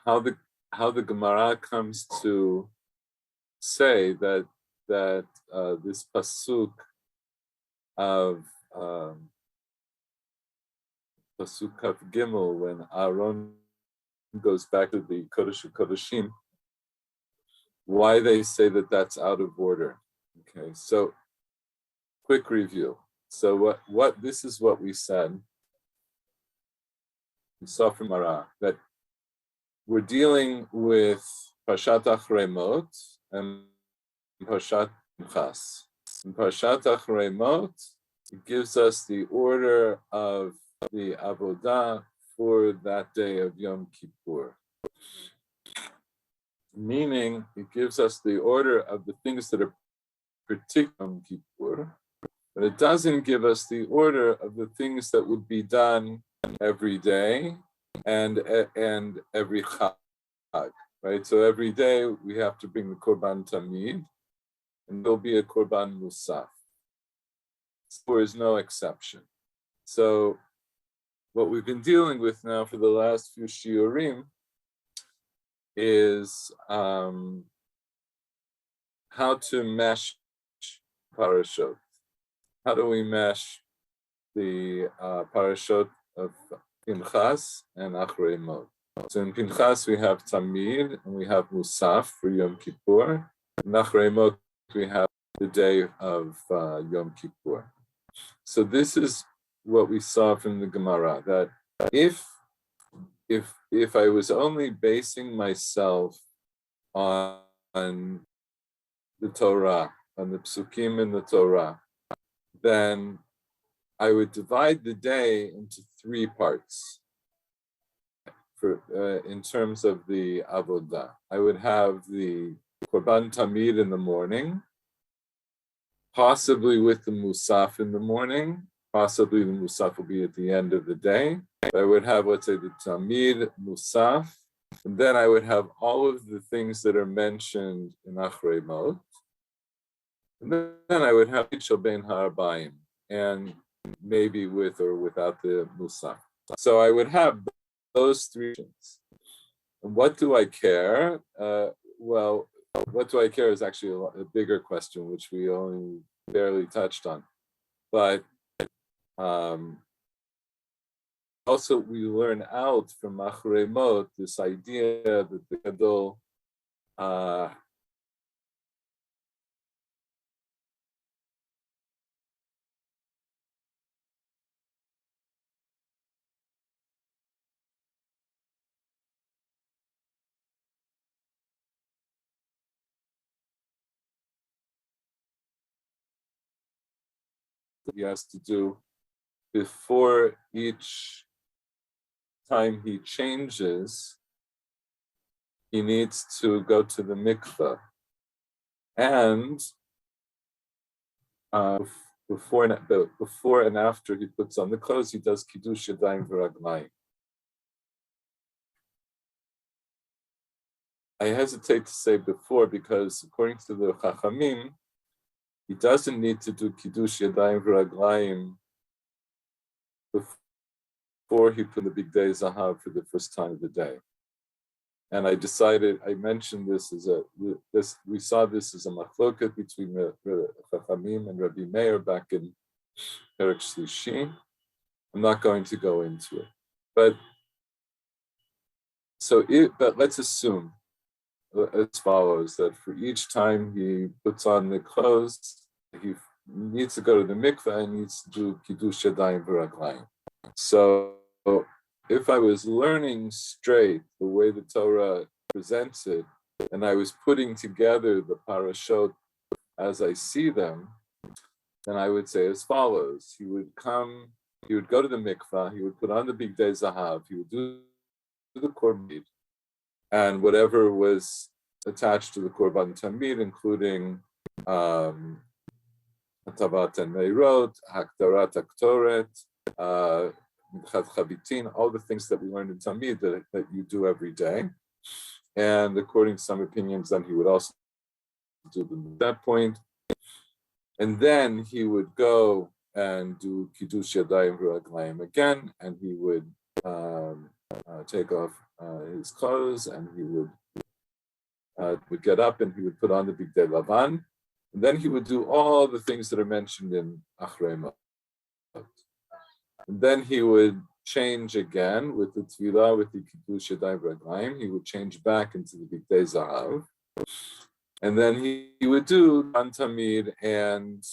how the Gemara comes to say that this pasuk of pasuk Kaf Gimel, when Aaron goes back to the Kodesh Kodeshim, why they say that that's out of order. Okay, so quick review. So what this is what we said. We saw from Mara that we're dealing with Parshat Achrei Mot and Parshat Pinchas. In Parshat Achrei Mot, it gives us the order of the avodah for that day of Yom Kippur. Meaning, it gives us the order of the things that are particular Yom Kippur, but it doesn't give us the order of the things that would be done every day and every Chag, right? So every day we have to bring the Korban Tamid, and there'll be a Korban Musaf. There is no exception. So what we've been dealing with now for the last few shiurim is how to mesh parashot. How do we mesh the parashot of Pinchas and Achrei Mot? So in Pinchas we have Tamid and we have Musaf for Yom Kippur. In Achrei Mot we have the day of Yom Kippur. So this is what we saw from the Gemara, that if I was only basing myself on the Torah, on the psukim in the Torah, then I would divide the day into three parts. In terms of the avodah, I would have the Korban Tamid in the morning, possibly with the Musaf in the morning. Possibly the Musaf will be at the end of the day. I would have, let's say, the Tamid, Musaf, and then I would have all of the things that are mentioned in Achrei Mot. And then I would have Shel Ben Ha'arbaim, and maybe with or without the Musaf. So I would have those three things. And what do I care? Well, what do I care is actually a bigger question, which we only barely touched on. But also we learn out from Achrei Mot this idea that the Gadol he has to do before each time he changes, he needs to go to the mikveh. And before and after he puts on the clothes, he does kiddush yadayim v'raglayim. I hesitate to say before because according to the Chachamim, he doesn't need to do kiddush yadayim v'raglayim before he put the big day zahav for the first time of the day. And I mentioned this we saw this as a machloket between the Chachamim and Rabbi Meir back in Perek Shlishi. I'm not going to go into it. But let's assume as follows, that for each time he puts on the clothes, he needs to go to the mikveh and needs to do kiddush yadayim v'raglayim. So if I was learning straight the way the Torah presents it, and I was putting together the parashot as I see them, then I would say as follows. He would go to the mikvah, he would put on the big day zahav, he would do the korban, and whatever was attached to the korban tamid, including hatavat and meirot, hakdarat aktoret, all the things that we learned in Tamid that you do every day. And according to some opinions, then he would also do them at that point. And then he would go and do Kiddush Yadayim V'Raglayim again, and he would take off his clothes, and he would get up and he would put on the Bigdei Lavan, and then he would do all the things that are mentioned in Achrei Mot. And then he would change again with the Tvilah, with the Kiddush Yadayim Raglayim. He would change back into the Bigdei Zahav. And then he would do Gan Tamid and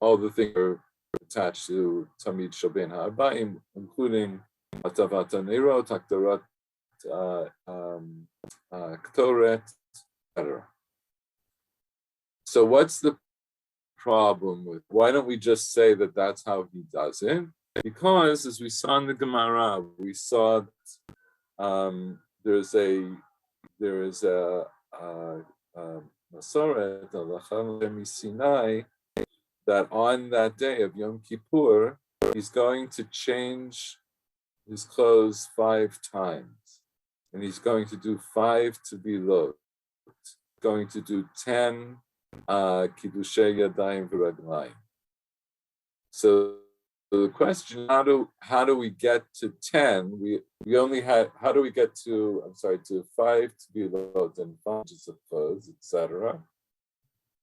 all the things that are attached to Tamid Shabin Ha'arbaim, including Atavat HaNeirot, Aktarat Ktoret, etc. So what's the problem with, why don't we just say that that's how he does it? Because as we saw in the Gemara, we saw that there is a Masoret, Alacham Sinai, that on that day of Yom Kippur, he's going to change his clothes 5 times. And he's going to do 5 Tevilot. Going to do 10 Kiddushei Yadayim V'Raglayim. So the question, how do we get to 10? We only had, how do we get to, to 5 Tevilot and 5 inches of clothes, etc.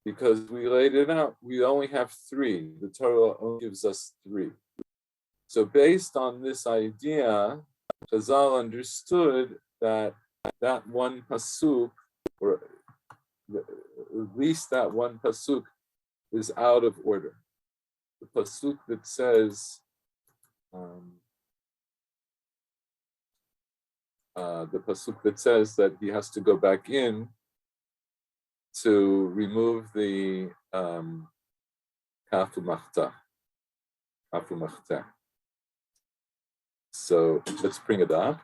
Because we laid it out, we only have 3. The Torah only gives us 3. So based on this idea, Chazal understood that one pasuk, or at least that one pasuk, is out of order. The pasuk that says, that he has to go back in to remove the kafu machta. So let's bring it up.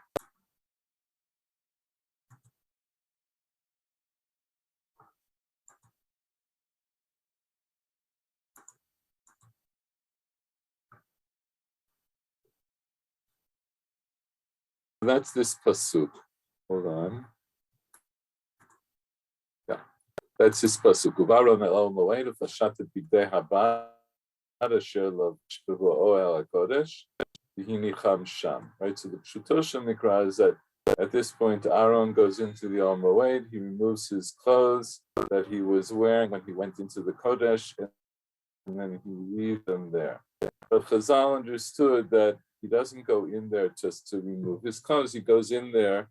That's this pasuk. Hold on. Yeah, that's this pasuk. Uvaron el moed ufashatet bigdei haba asher lo shbehu oel hakodesh v'hinicham sham. Right. So the pshuto mikra is that at this point Aaron goes into the Ol Moed. He removes his clothes that he was wearing when he went into the kodesh, and then he leaves them there. But Chazal understood that he doesn't go in there just to remove his clothes. He goes in there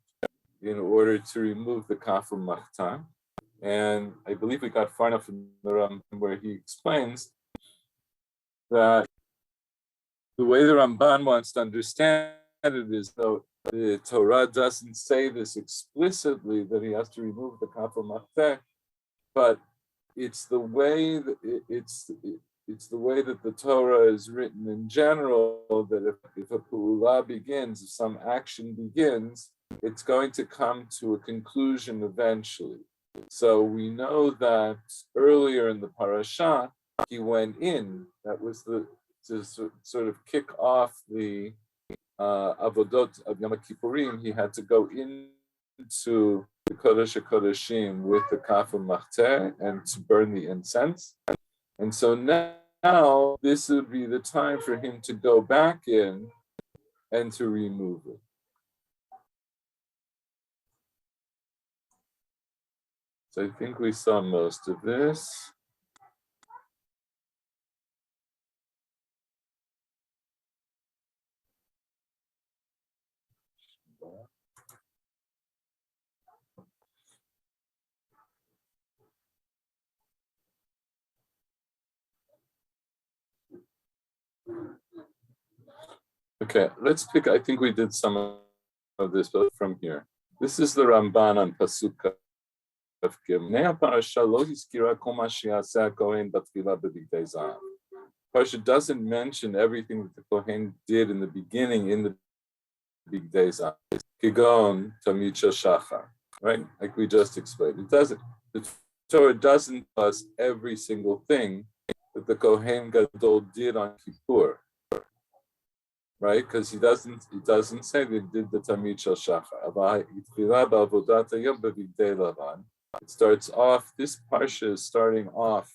in order to remove the kafu machta. And I believe we got far enough in the Rambam where he explains that the way the Ramban wants to understand it is, though the Torah doesn't say this explicitly, that he has to remove the kafu machta, but it's the way that it's the way that the Torah is written in general, that if a pu'ulah begins, if some action begins, it's going to come to a conclusion eventually. So we know that earlier in the parasha, he went in. That was to sort of kick off the avodot of Yom Kippurim. He had to go into the Kodesh HaKodeshim with the kafu machta and to burn the incense. And so now this would be the time for him to go back in and to remove it. So I think we saw most of this. Okay, let's pick, I think we did some of this, but from here. This is the Ramban on Pasuk of Gimnei Parasha lo hizkira kol ma she'aseh haKohen batfilah b'bigdei zahav. Parsha doesn't mention everything that the Kohen did in the beginning in the Bigdei Zahav. Kigon tamid shachar, right? Like we just explained. It doesn't. The Torah doesn't tell us every single thing that the Kohen Gadol did on Kippur, right? Because he doesn't say they did the Tamid Shel Shachar. It starts off, this parsha is starting off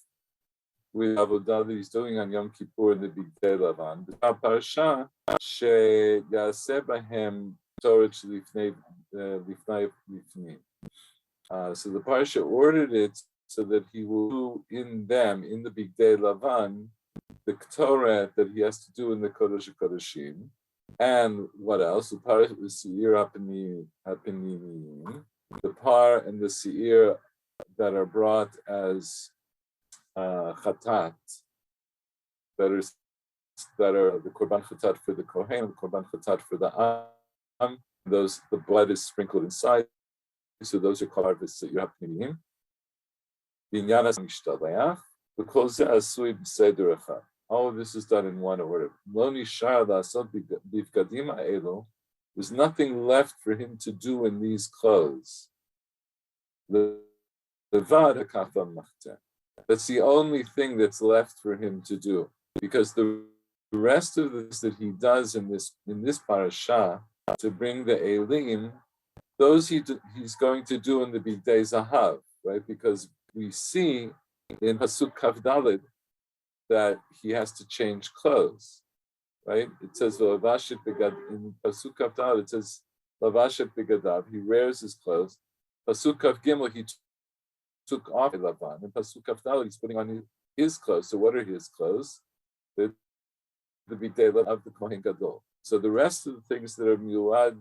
with avodah that he's doing on Yom Kippur in the Bigdei Lavan. The parsha sheyaseh bahem storage lifnei lifnei. So the parsha ordered it so that he will do in them, in the Bigdei Lavan, the Ktoret that he has to do in the Kodesh HaKodeshim. And what else? The par the seir hapinimim, the par and the seir that are brought as chatat, that are the korban chatat for the kohen, the korban chatat for the am. Those the blood is sprinkled inside, so those are called the seir hapinimim. Binyanas mishtaleach, because asui b'seder echad. All of this is done in one order. There's nothing left for him to do in these clothes. That's the only thing that's left for him to do, because the rest of this that he does in this parasha to bring the elim, those he's going to do in the Bigdei Zahav, right? Because we see in Pasuk Kaf Daled that he has to change clothes, right? It says in Pasuk Kaf Daled, it says Lavashet Begadav, he wears his clothes. Pasuk Kaf Gimel, he took off Lavan. In Pasuk Kaf Daled, he's putting on his clothes. So what are his clothes? The Bigdei of the Kohen Gadol. So the rest of the things that are miuad,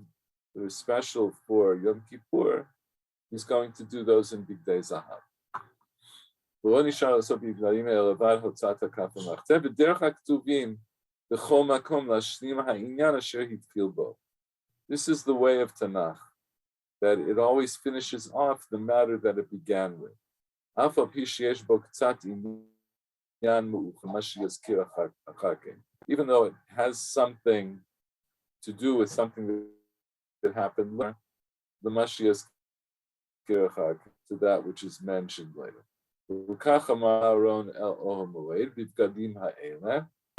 that are special for Yom Kippur, he's going to do those in Bigdei Zahav. This is the way of Tanakh, that it always finishes off the matter that it began with. Even though it has something to do with something that happened later, the Mashiach to that which is mentioned later.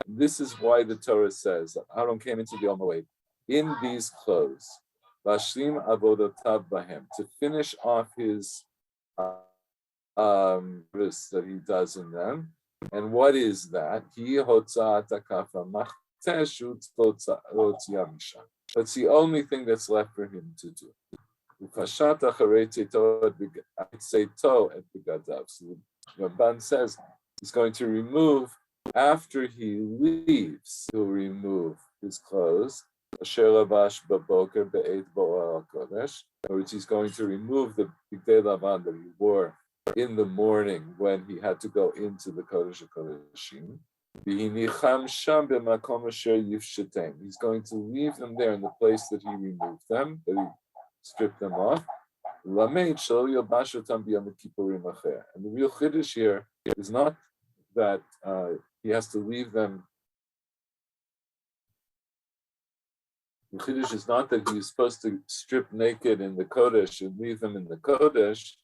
This is why the Torah says that Aaron came into the Omoed in these clothes, to finish off his service that he does in them. And what is that? That's the only thing that's left for him to do. So Ramban says he's going to remove, after he leaves, he'll remove his clothes. In other words, he's going to remove the Bigdei Lavan that he wore in the morning when he had to go into the Kodesh HaKodeshim. He's going to leave them there in the place that he removed them, that he stripped them off. And the real chiddush here is not that he has to leave them. The chiddush is not that he's supposed to strip naked in the Kodesh and leave them in the Kodesh.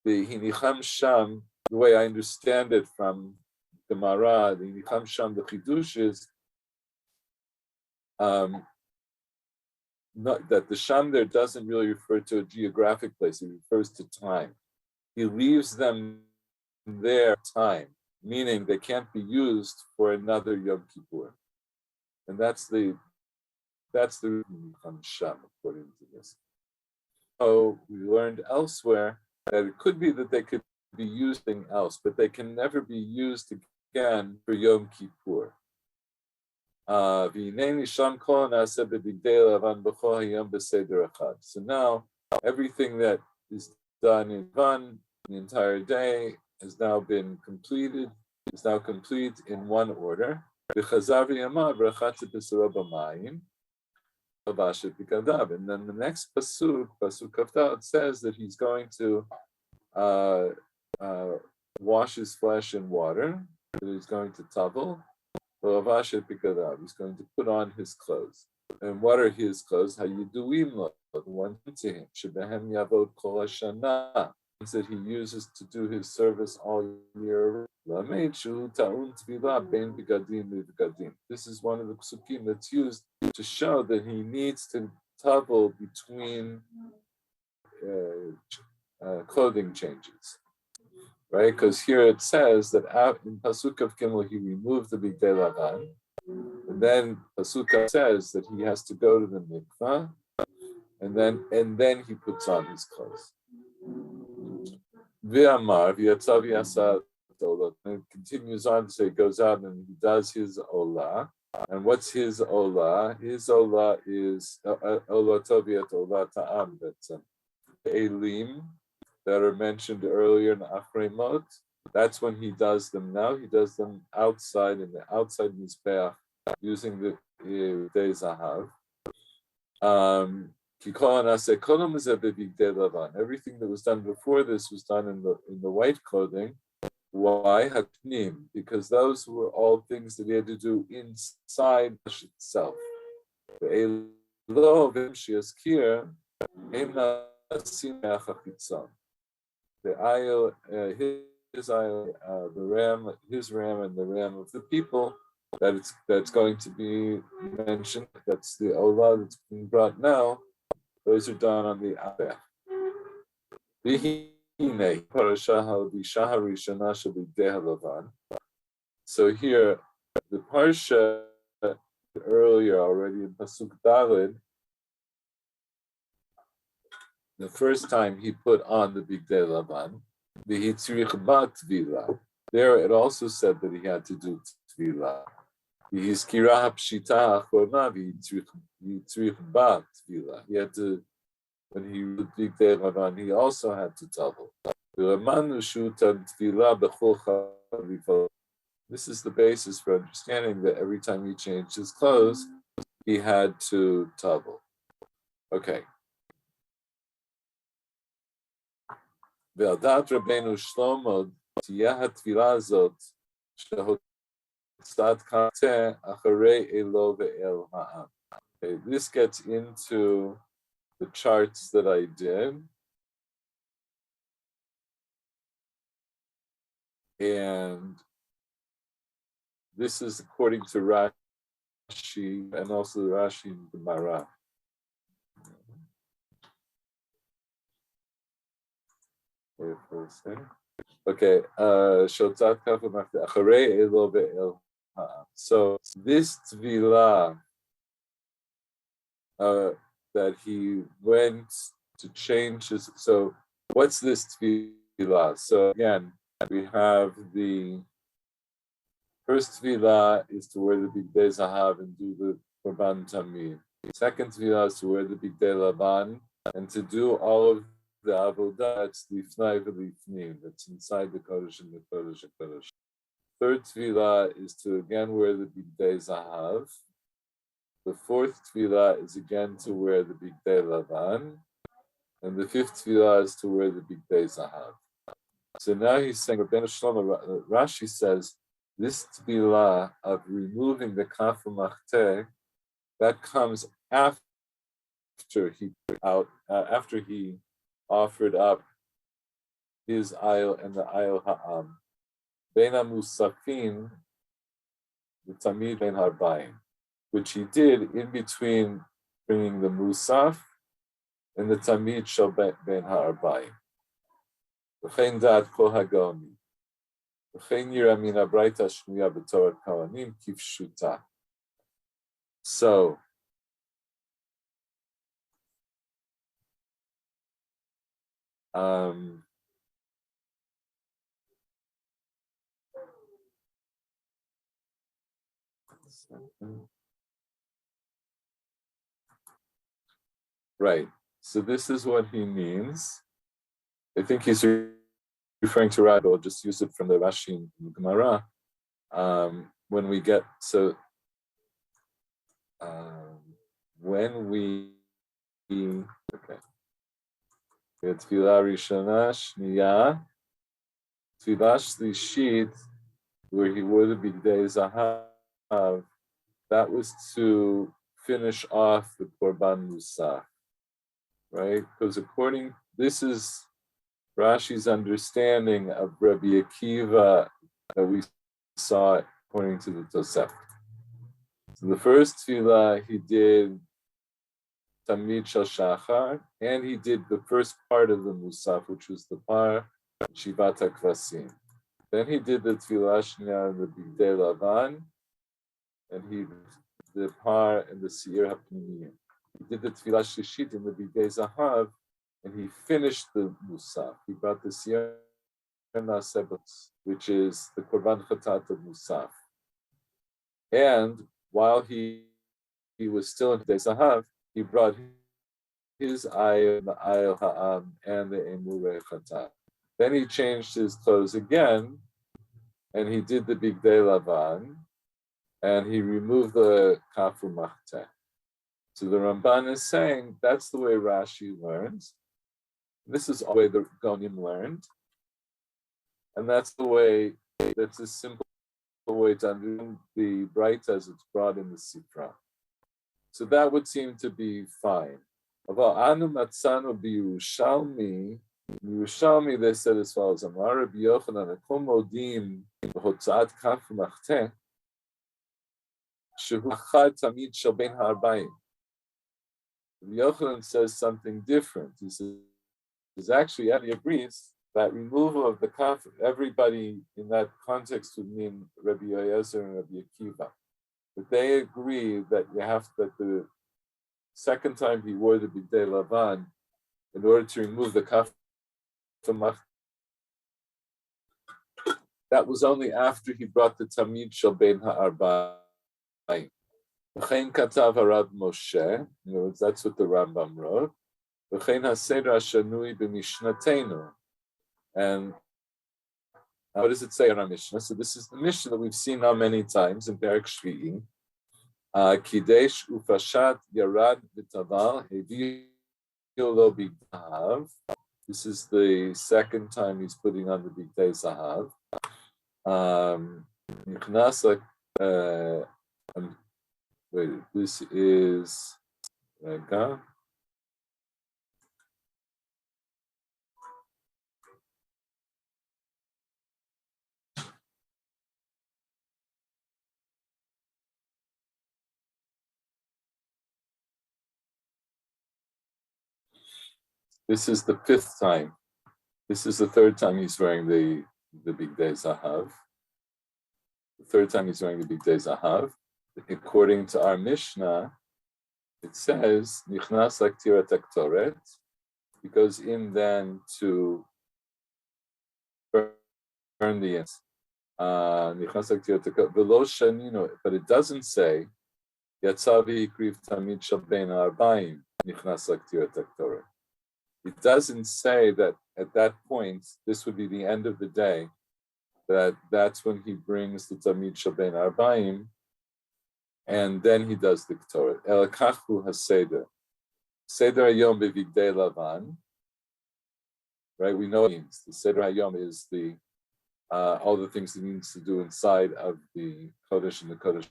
The hinicham sham, the way I understand it from the Mara, the hinicham sham, the chiddush is not that the sham there doesn't really refer to a geographic place; it refers to time. He leaves them there time, meaning they can't be used for another Yom Kippur, and that's the sham according to this. So we learned elsewhere that it could be that they could be used something else, but they can never be used again for Yom Kippur. So now everything that is done in Van the entire day has now been completed, is now complete in one order. And then the next pasuk Kafta, it says that he's going to wash his flesh in water, that he's going to tavel. He's going to put on his clothes. And what are his clothes? The one to him. That he uses to do his service all year. This is one of the psukim that's used to show that he needs to tavel between clothing changes. Right? Because here it says that in Pasuk of Gimel, he removed the Bigdei Lavan, And then Pasuka says that he has to go to the mikvah, and then he puts on his clothes. V'amar v'yatzav yasa olah. And it continues on to say, goes out and he does his olah. And what's his olah? His olah is olah toviat olah ta'am. That's elim that are mentioned earlier in Achremot. That's when he does them now. He does them outside in the outside mizbeach using the Dei Zahav. Everything that was done before this was done in the white clothing. Why? Haknim, because those were all things that he had to do inside itself. The aisle, his aisle, the ram, his ram, and the ram of the people. That's going to be mentioned. That's the olah that's being brought now. Those are done on the Abeh. So here, the parsha earlier already in Pasuk Daled, the first time he put on the Bigdei Lavan, the Hitzrich Bat Tvila. There it also said that he had to do Tvila. He had to, when he did Bigdei Lavan, he also had to towel. This is the basis for understanding that every time he changed his clothes, he had to towel. Okay. Ve'adat Rabbeinu Shlomo tiyeh hatfila azot shehotzat karteh acharei elo ve'el ha'am. Okay, this gets into the charts that I did. And this is according to Rashi and also Rashi in Gemara. Okay, so this tvila that he went to change his, so what's this tvila? So again, we have the first tvila is to wear the Bigdei Zahav and do the Korban Tamid. The second tvila is to wear the Bigdei Lavan and to do all of the avodah, that's lifnai v'lifnim, that's inside the kodesh and the kodesh and kodesh. Third tvila is to again wear the Bigdei Zahav. The fourth tvila is again to wear the Bigdei Lavan. And the fifth tvila is to wear the Bigdei Zahav. So now he's saying, Rabbeinu Shlomo, Rashi says, this tvila of removing the kaf u'machteh, that comes after he offered up his aisle and the aisle ha'am. Ben musafin, the tamid ben harbaim, which he did in between bringing the musaf and the tamid shel ben harbaim. V'chein da'at kol hagoni. V'chein yira min habraita shnuya b'torat kohanim kifshuta. So, right. So this is what he means. I think he's referring to Rashi. I'll just use it from the Rashi in Gemara. When we get when we okay. Tefillah Rishona Shniya, Tefillah Shlishit, where he wore the Bigdei Zahav, that was to finish off the Korban Musaf, right? Because this is Rashi's understanding of Rabbi Akiva that we saw according to the Tosefta. So the first tefillah he did Tamid Shel Shachar, and he did the first part of the Musaf, which was the Par Shivat HaKvasim. Then he did the Tefillah Shnia and the Bigdei Lavan, and he the par and the seir hapnimiyim. He did the tefillah shishit in the bigdei zahav, and he finished the musaf. He brought the seir nasebutz, which is the korban chatat of musaf. And while he was still in bigdei zahav, he brought his ayah, the ayah ha'am, and the emurei chatat. Then he changed his clothes again, and he did the bigdei lavan, and he removed the kafu machteh. So the Ramban is saying that's the way Rashi learns. This is the way the Gonim learned, and that's a simple way to understand the bright as it's brought in the Sifra. So that would seem to be fine. About Anu Matzanu Yerushalmi, they said as follows: Amar Rabbi Yochanan, Akom Modim b'Hotzat Kafu Machteh, Shehu Achad Tamid Shel Ben Ha'arbayim. Yochanan says something different. He says actually, and he agrees that removal of the kaf, everybody in that context would mean Rabbi Eliezer and Rabbi Akiva. But they agree that that the second time he wore the bigdei lavan, in order to remove the kaf, that was only after he brought the tamid shel ben ha'arbayim. V'chein katav harav Moshe, that's what the Rambam wrote. V'chein haseder hashanui b'mishnatenu. And what does it say in our Mishnah? So this is the Mishnah that we've seen how many times in Perek Shvi'i. Kidesh ufashat yarad v'taval heviyu lo bigdav. This is the second time he's putting on the bigdei zahav. Wait, this is this is the fifth time. This is the third time he's wearing the bigdei zahav. The third time he's wearing the bigdei zahav. According to our Mishnah, it says nichnas laktira taktoret. He goes in then to burn the incense. Nichnas laktira taktoret. V'lo shanino, but it doesn't say yatzavi ikriv tamid shel ben ha'arbayim nichnas laktira taktoret. It doesn't say that at that point, this would be the end of the day, that's when he brings the Tamid Shel Ben Arbayim, and then he does the Ktoret. El Kachu HaSeder. Seder Hayom B'Vigdei Lavan. Right, we know what it means. The Seder Hayom is all the things he needs to do inside of the Kodesh and the Kodesh.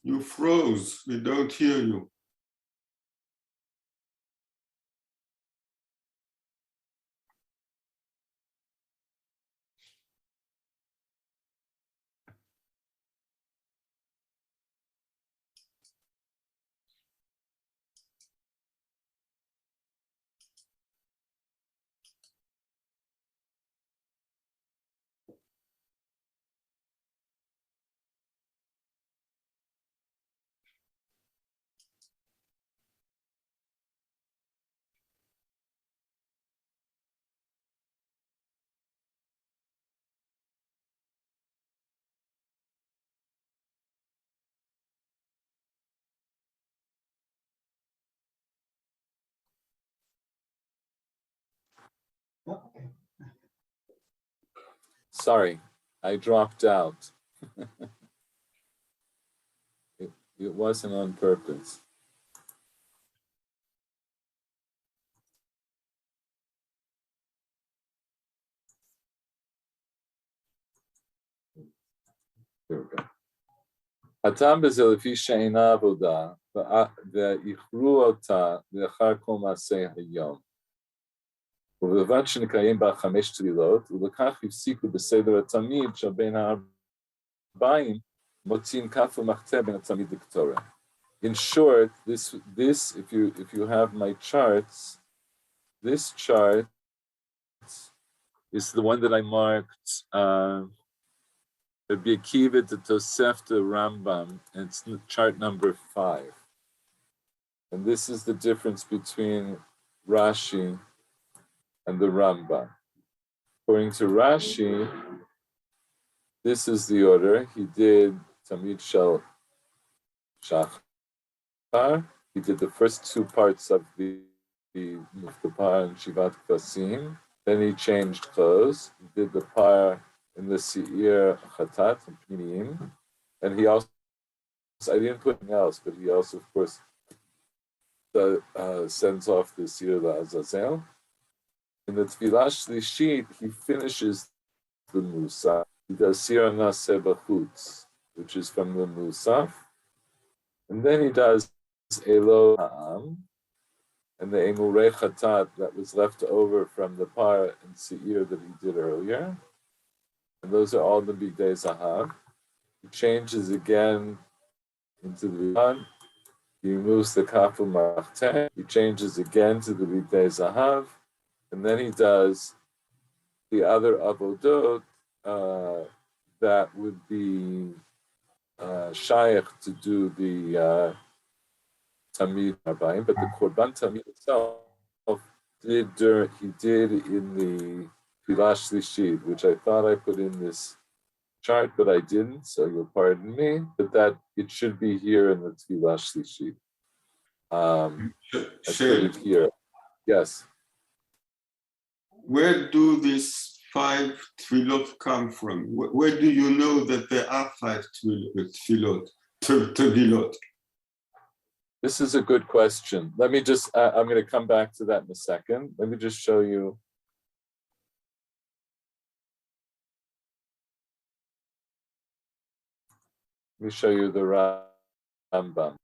You froze. We don't hear you. Sorry, I dropped out. It wasn't on purpose. There we go. הטעם בזה לפי שאינה עבודה, ואיחרו אותה לאחר כל מעשה היום. ובלבד שנקיים בה 5 תפילות, ולכך הפסיקו בסדר התמיד שבין הארבעים, מוצאים כף ומחצה בין התמיד לקטורה. In short, this if you have my charts, this chart is the one that I marked Rabbi Akiva to Tosefta Rambam, and it's chart number 5. And this is the difference between Rashi and the Rambam. According to Rashi, this is the order. He did Tamid Shel Shachar. He did the first 2 parts of the Muftapar and Shivat Kvasim. Then he changed clothes. He did the par in the Seir Chatat and Pinim. And he also, I didn't put anything else, but he also, of course, sends off the Seir Azazel. In the Tfilah Shlishit, he finishes the Musaf. He does Sir Naseh B'chutz, which is from the Musaf. And then he does Elo Ha'am, and the Emurei Chatat that was left over from the Par and Seir that he did earlier. And those are all the Bigdei Zahav. He changes again into the Vivan. He removes the Kafu Machteh. He changes again to the Bigdei Zahav. And then he does the other Avodot that would be Shaykh to do the Tamid Arbaim, but the Korban Tamid itself he did in the Tfilah Shlishit, which I thought I put in this chart, but I didn't, so you'll pardon me, but that it should be here in the Tfilah Shlishit. I put it here. Yes. Where do these 5 tefillot come from? Where do you know that there are 5 tefillot? This is a good question. Let me just, I'm going to come back to that in a second. Let me just show you. Let me show you the Rambam.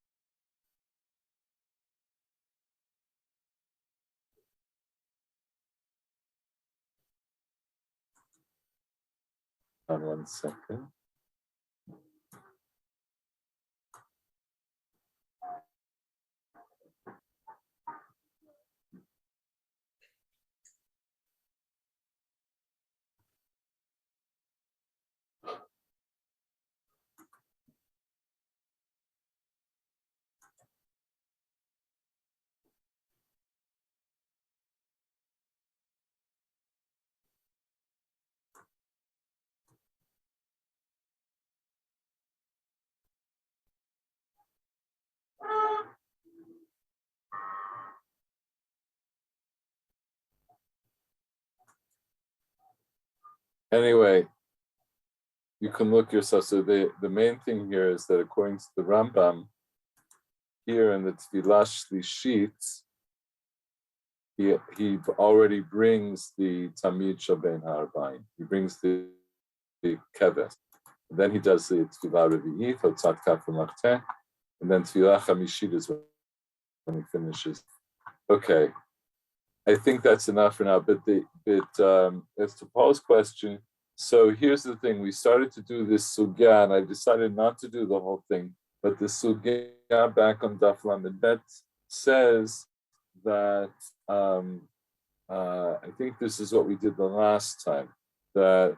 On 1 second. Anyway, you can look yourself. So the main thing here is that according to the Rambam, here in the Tfilah Shlishit, he already brings the Tamid Shaben Ha'arbaim. He brings the Keves. And then he does the Tfilah Revi'it, Hotzat Kaf U'Machteh, and then Tfilah Chamishit is when he finishes. Okay, I think that's enough for now. But as to Paul's question, so here's the thing: we started to do this sugya, and I decided not to do the whole thing. But the sugya back on Daf Lamed Bet says that I think this is what we did the last time. That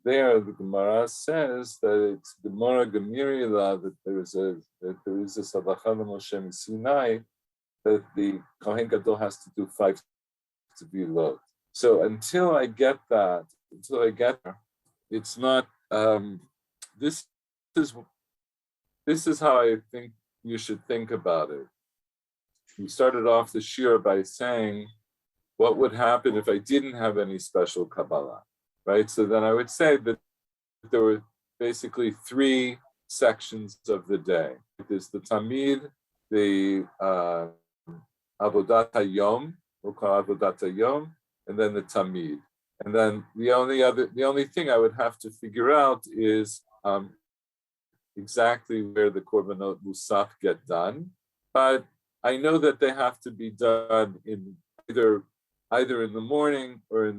there, the Gemara says that it's Gemara Gemirila that there is a Sadachah Moshe Sinai that the Kohen Gadol has to do 5 to be low. So until I get there, it's not. This is how I think you should think about it. We started off the shir by saying, what would happen if I didn't have any special Kabbalah, right? So then I would say that there were basically 3 sections of the day. There's the Tamid, the Avodat HaYom, we'll call Avodat HaYom, and then the Tamid. And then the only thing I would have to figure out is exactly where the Korbanot Musaf get done. But I know that they have to be done in either either in the morning or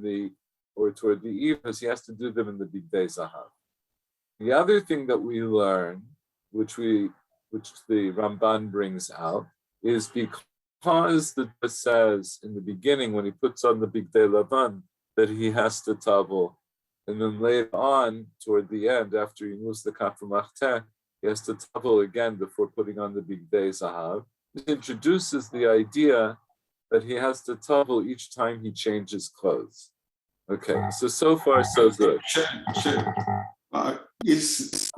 toward the evening, because he has to do them in the Bigdei Zahav. The other thing that we learn, which the Ramban brings out, is because the Torah says in the beginning when he puts on the Bigdei Lavan that he has to tavel, and then later on toward the end after he moves the Kaf Machteh, he has to tavel again before putting on the Bigdei Zahav. It introduces the idea that he has to tavel each time he changes clothes. Okay, so far so good. Is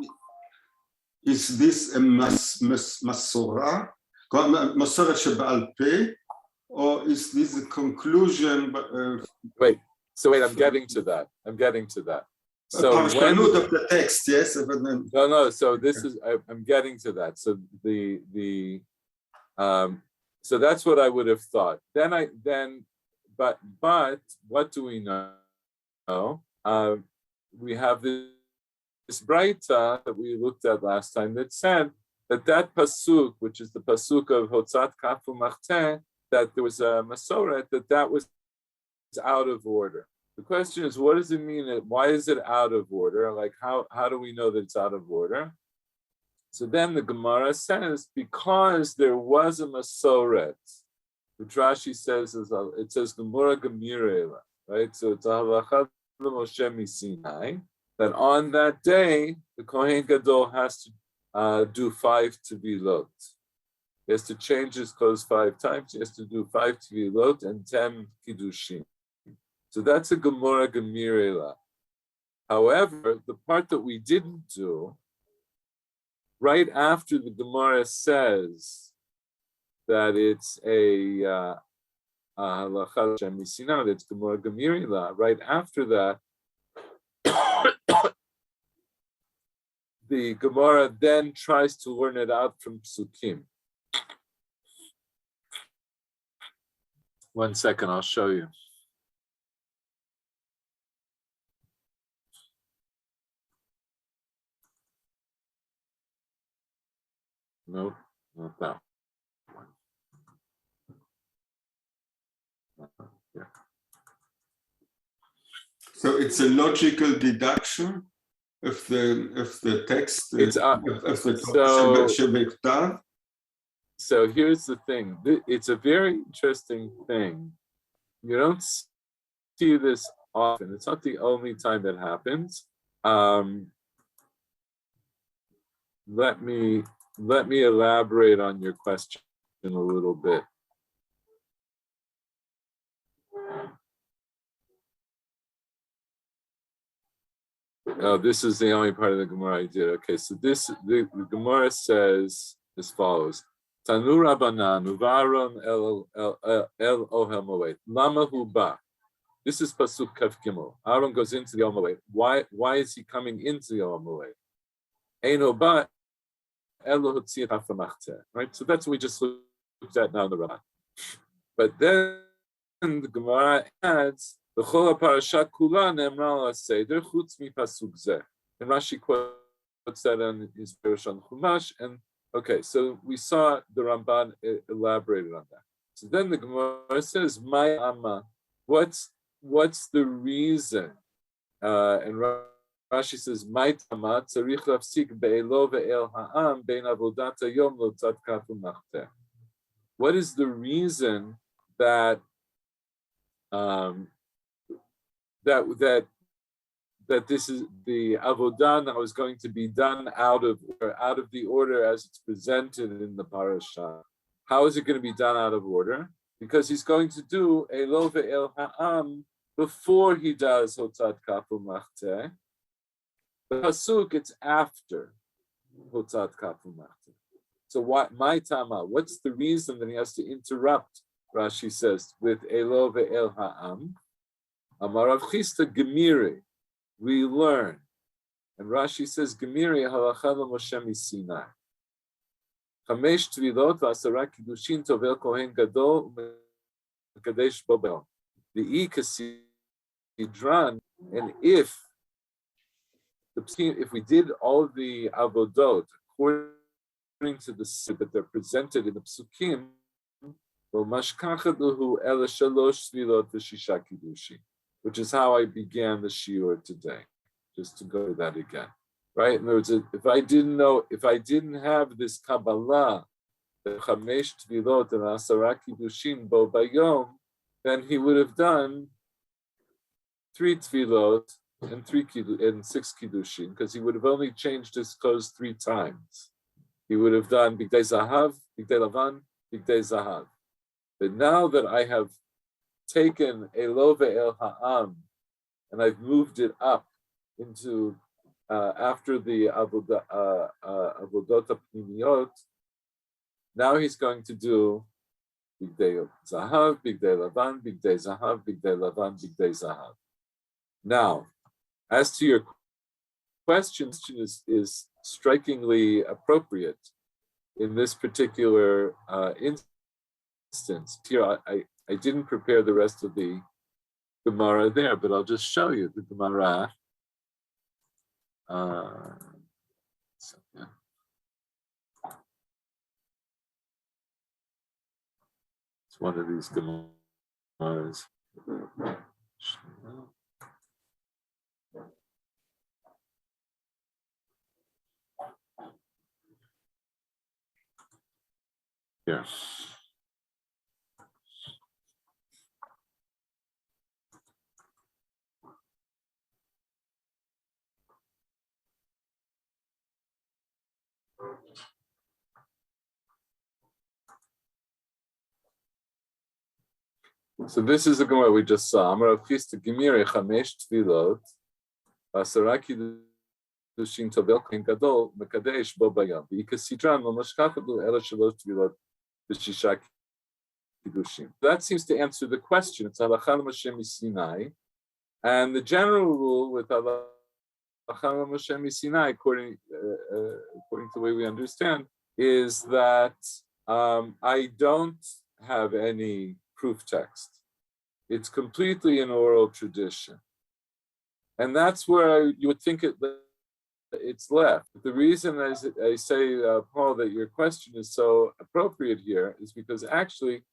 this a Masorah, Masorah שבעל פה, or is this a conclusion? Wait, I'm getting to that. So parshanud of the text, yes? No, so this is, I'm getting to that. So so that's what I would have thought. But what do we know? We have this Braita that we looked at last time that said that pasuk, which is the pasuk of Hotzat Kafu Machteh, that there was a Masoret, that was out of order. The question is, what does it mean? Why is it out of order? Like, how do we know that it's out of order? So then the Gemara says, because there was a Masoret, which Rashi says, it says Gemara Gemirela, right? So it's a halacha Moshe Misinai, that on that day, the Kohen Gadol has to do 5 tevilot. He has to change his clothes 5 times. He has to do 5 tevilot and 10 kiddushin. So that's a Gemara Gemirela. However, the part that we didn't do, right after the Gemara says that it's a halacha Shemisina, it's Gemara Gemirela, right after that, the Gemara then tries to learn it out from Psukim. One second, I'll show you. Nope, not that one. Yeah. So it's a logical deduction of the text. So here's the thing. It's a very interesting thing. You don't see this often. It's not the only time it happens. Let me elaborate on your question a little bit. Oh, this is the only part of the Gemara I did. Okay, so the Gemara says as follows: Tanu Rabbanan uvaron el ohel moed. Lama hu ba. This is pasuk kaf gimel. Aaron goes into the ohel moed. Why is he coming into the ohel moed? Eino ba elo hotzi hafa machteh. Right. So that's what we just looked at now in the Ramah. But then the Gemara adds, "B'chol parasha kula ne'emra al seder chutz mi pasuk zeh." And Rashi quotes that in his Perush on Chumash. And okay, so we saw the Ramban elaborated on that. So then the Gemara says, "My amma, what's the reason?" And Rashi says, "My tama tzarich lafsik be'elo ve'el ha'am bein avodat hayom lo tzad kafu machteh." What is the reason that that this is the avodah that was going to be done out of the order as it's presented in the parasha? How is it going to be done out of order? Because he's going to do Elo ve'el ha'am before he does Hotzat Kafu Machteh. The pasuk, it's after Hotzat Kafu Machteh. So what? My tama. What's the reason that he has to interrupt? Rashi says with Elo ve'el ha'am. Amar Rav Chisda Gemiri, we learn. And Rashi says, Gemiri halacha Moshe Misinai. Chamesh tvilot v'asara kiddushin tovel kohen gadol u'mekadesh bo be'om. The kasidran, and if we did all the avodot according to the that they're presented in the psukim, which is how I began the shiur today. Just to go to that again, right? In other words, if I didn't have this Kabbalah, the Chamesh Tvilot and Asara Kiddushin Bo Bayom, then he would have done 3 Tvilot and 6 Kiddushin, because he would have only changed his clothes 3 times. He would have done Bigdei Zahav, Bigdei Lavan, Bigdei Zahav. But now that I have taken Elo Ve'el Ha'am and I've moved it up into after the Avodot Pnimiyot, now he's going to do Bigdei Zahav, Bigdei Lavan, Bigdei Zahav, Bigdei Lavan, Bigdei Zahav. Now, as to your question, is strikingly appropriate in this particular instance. Here, I didn't prepare the rest of the Gemara there, but I'll just show you the Gemara. It's one of these Gemaras. Here. So this is the Gemara we just saw. Amar Avchista Gemiri Chamesh Tvilot, Asara Kiddushin Tovel Kohen Gadol Mekadesh Bo Bayam. V'ikasidran Lo Mashkachadu Ela Shalosh Tvilot V'Shisha Kiddushin. That seems to answer the question. It's Halacha L'Moshe Misinai, and the general rule with Halacha L'Moshe Misinai, according to the way we understand, is that I don't have any proof text. It's completely an oral tradition. And that's where you would think it's left. The reason I say, Paul, that your question is so appropriate here is because actually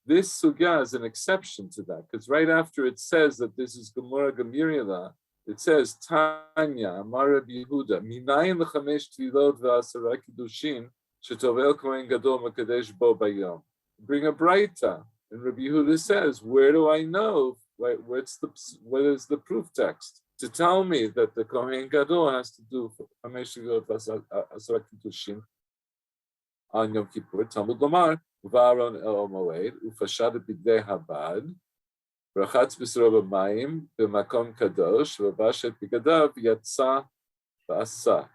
this sugya is an exception to that. Because right after it says that this is Gemara Gemirila, it says, Tanya, Amar Rabbi Yehuda, Minayin l'chamesh tvilot v'asara kiddushin, shetovel kohen gadol mekadesh bo bayom. Bring a braita. And Rabbi Yehuda says, where do I know? What is the proof text to tell me that the Kohen Gadol has to do Chamesh Tvilot Asara Kiddushin on Yom Kippur? Talmud Lomar, V'aron el Moed, Ufashad b'Bigdei Habad, Rachatz b'Sro b'Mayim, b'Makom Kadosh, V'Bashet b'Gadav, Yatsa v'Asa.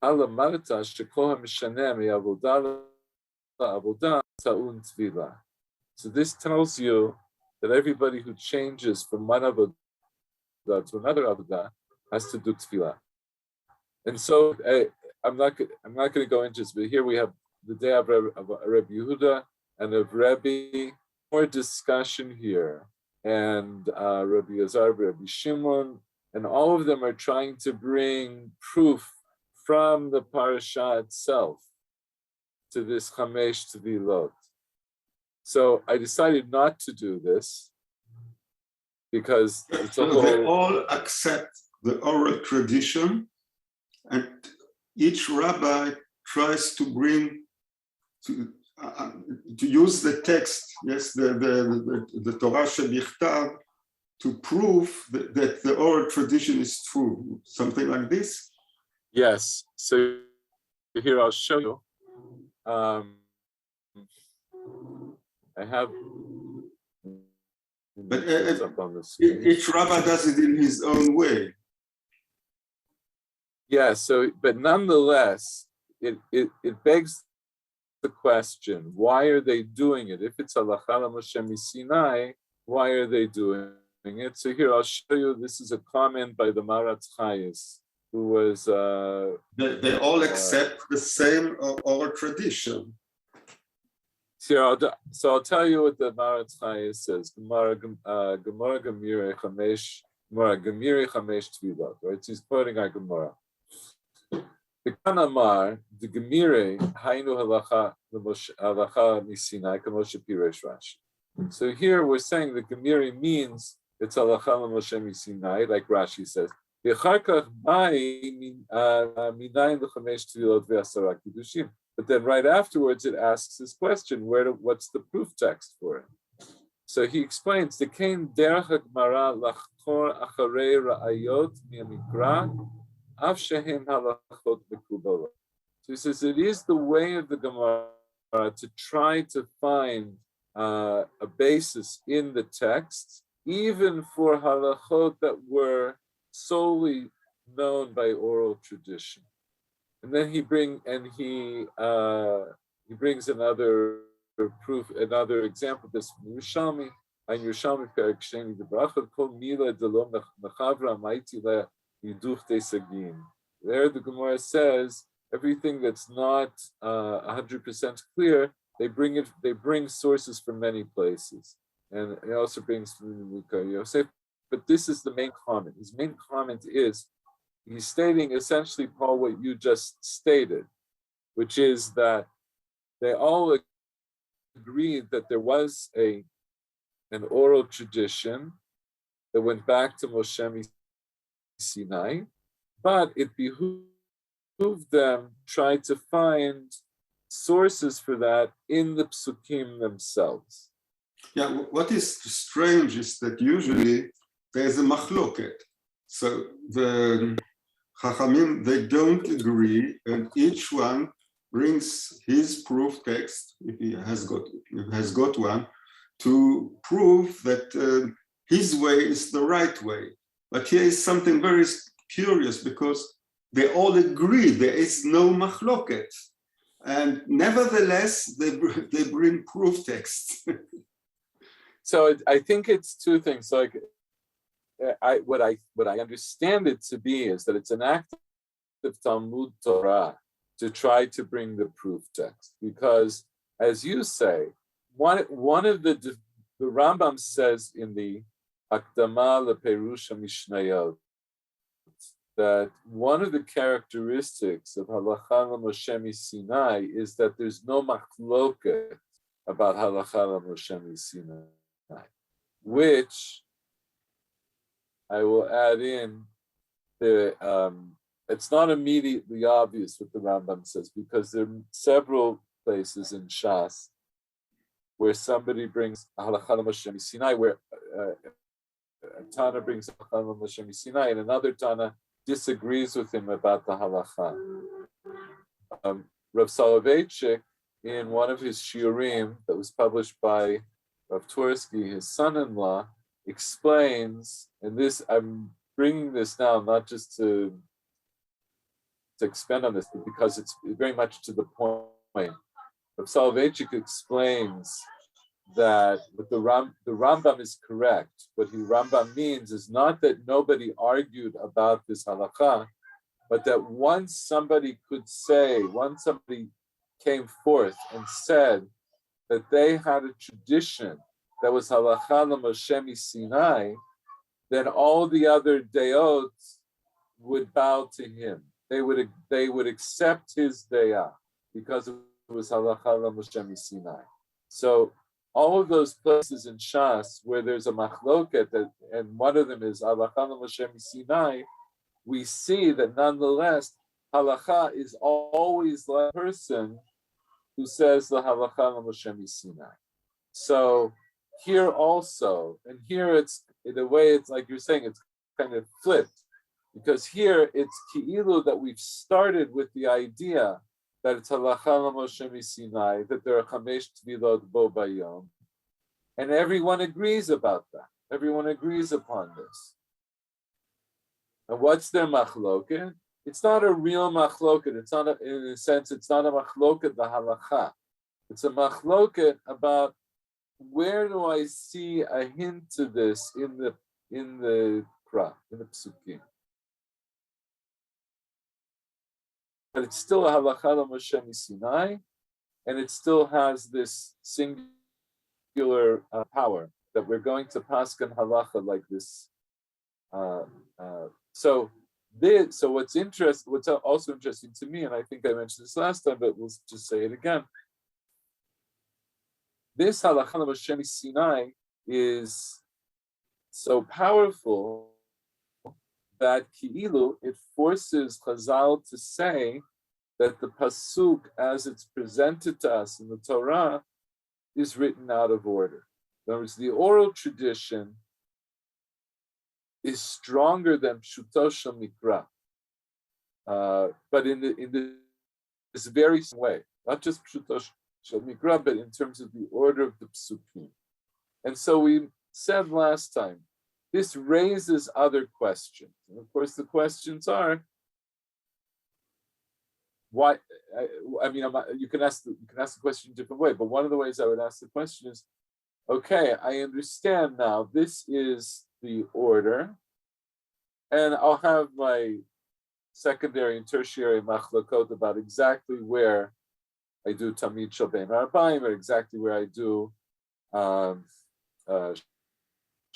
Halamarta shekol ha'mishaneh mi'avodah la'avodah ta'un tvilah. So this tells you that everybody who changes from one avodah to another avodah has to do tefillah. And so I'm not going to go into this, but here we have the day of Rabbi Yehuda and of Rabbi. More discussion here, and Rabbi Azar, Rabbi Shimon, and all of them are trying to bring proof from the parasha itself to this Chamesh Tvilot. So I decided not to do this because it's a whole... They all accept the oral tradition, and each rabbi tries to bring to use the text, yes, the Torah Shebichtav, to prove that the oral tradition is true. Something like this. Yes. So here I'll show you. I have, but each rabbi does it in his own way. Yeah. So, but nonetheless, it begs the question: why are they doing it? If it's halacha l'Moshe Misinai, why are they doing it? So here I'll show you. This is a comment by the Maratz Chayes, who was. They all accept the same oral tradition. So I'll tell you what the Maratz Chayes says. Gemara Gemiri Chamesh Tvilot. Right? So he's quoting our Gemara. V'kan amar the gemire hainu halacha misinai k'moshe piresh Rashi. So here we're saying the gemire means it's halacha l'Moshe misinai, like Rashi says. But then right afterwards it asks this question: what's the proof text for it? So he explains the kain derech gemara lachkor acharei ra'ayot mi'mikra av shehem halachot mekubalos. So he says it is the way of the Gemara to try to find a basis in the text, even for halachot that were solely known by oral tradition. And then he brings another proof, another example. This from Yerushalmi, and Yerushalmi Perek Sheni the Bracha Kol Mila Delom Mechavra Maiti Le Yiduch Tesagin. There the Gemara says everything that's not 100% clear, they bring sources from many places, and it also brings from the Mukha Yosef. But this is the main comment. His main comment is he's stating essentially, Paul, what you just stated, which is that they all agreed that there was an oral tradition that went back to Moshe Sinai, but it behooved them try to find sources for that in the psukim themselves. Yeah, what is strange is that usually there's a machloket. So the Chachamim, they don't agree, and each one brings his proof text, if he has got one, to prove that his way is the right way. But here is something very curious, because they all agree there is no machloket, and nevertheless they bring proof text. So I think it's two things. So what I understand it to be is that it's an act of Talmud Torah to try to bring the proof text, because, as you say, one of the Rambam says in the Akdama LePerush HaMishnayot that one of the characteristics of Halacha l'Moshe Sinai is that there's no machloket about Halacha l'Moshe Sinai, which I will add in it's not immediately obvious what the Rambam says, because there are several places in Shas where somebody brings Halacha l'Moshe Sinai, where a Tana brings Halacha l'Moshe Sinai, and another Tana disagrees with him about the Halacha. Rav Soloveitchik, in one of his shiurim that was published by Rav Twersky, his son-in-law, explains, and this I'm bringing this now not just to expand on this, but because it's very much to the point. Rav Soloveitchik explains that the Rambam is correct. What Rambam means is not that nobody argued about this halakha, but that once somebody came forth and said that they had a tradition that was halakha l'Moshe Sinai, then all the other deot would bow to him. They would accept his deah because it was halakha l'Moshe Sinai. So all of those places in Shas where there's a machloket, and one of them is halakha l'Moshe Sinai, we see that nonetheless halakha is always the person who says the halakha l'Moshe Sinai. So here also, and here it's in a way it's like you're saying, it's kind of flipped, because here it's ki'ilu that we've started with the idea that it's halacha l'Moshe Sinai, that there are chamesh tvilot bo bayom, and everyone agrees about that. Everyone agrees upon this. And what's their machloket? It's not a real machloket. It's not in a sense. It's not a machloket the halacha. It's a machloket about where do I see a hint to this in the psukim. But it's still a halacha l'Moshe Sinai, and it still has this singular power that we're going to paskan halacha like this. So So what's also interesting to me, and I think I mentioned this last time, but we'll just say it again. This halacha Moshe Sinai is so powerful that ki'ilu, it forces Chazal to say that the pasuk, as it's presented to us in the Torah, is written out of order. In other words, the oral tradition is stronger than Pshuto Shel Mikra, but in this very same way, not just Pshuto Shel Mikra, but in terms of the order of the psukim. And so we said last time, this raises other questions. And of course, the questions are, why? I mean, you can ask the question in a different way, but one of the ways I would ask the question is, okay, I understand now, this is the order, and I'll have my secondary and tertiary machlokot about exactly where I do Tamid Shel Bein Arbaim, or exactly where I do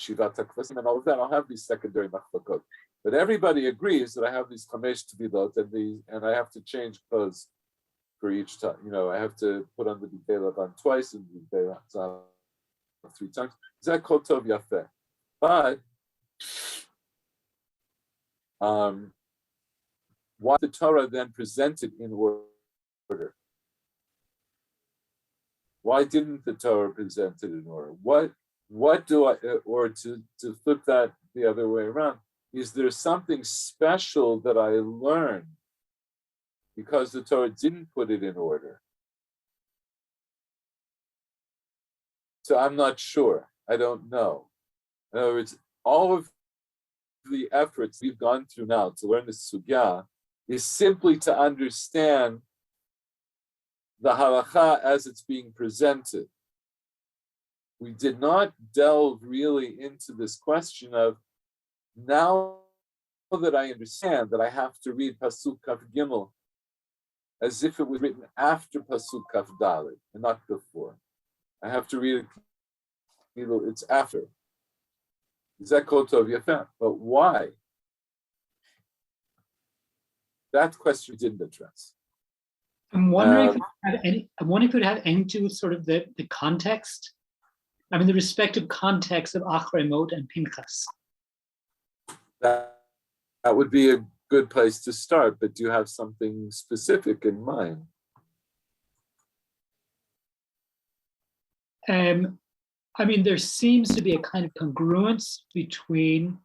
Shivat HaKvasim, and all of that. I'll have these secondary machlokot. But everybody agrees that I have these chamesh tevilot, and I have to change clothes for each time. You know, I have to put on the bigdei lavan twice and the bigdei zahav 3 times. Zeh kol tov yafeh. But why the Torah then presented in order? Why didn't the Torah present it in order? What do I, or to flip that the other way around, is there something special that I learned because the Torah didn't put it in order? So I'm not sure. I don't know. In other words, all of the efforts we've gone through now to learn the sugya is simply to understand the halacha as it's being presented. We did not delve really into this question of, now that I understand that I have to read Pasuk Kaf Gimel as if it was written after Pasuk Kaf Dalet and not before. I have to read it, it's after. Zeh kol tov yafeh. But why? That question we didn't address. I'm wondering if it would have anything to do with sort of the context. I mean, the respective context of Achrei Mot and Pinchas. That would be a good place to start, but do you have something specific in mind? I mean, there seems to be a kind of congruence between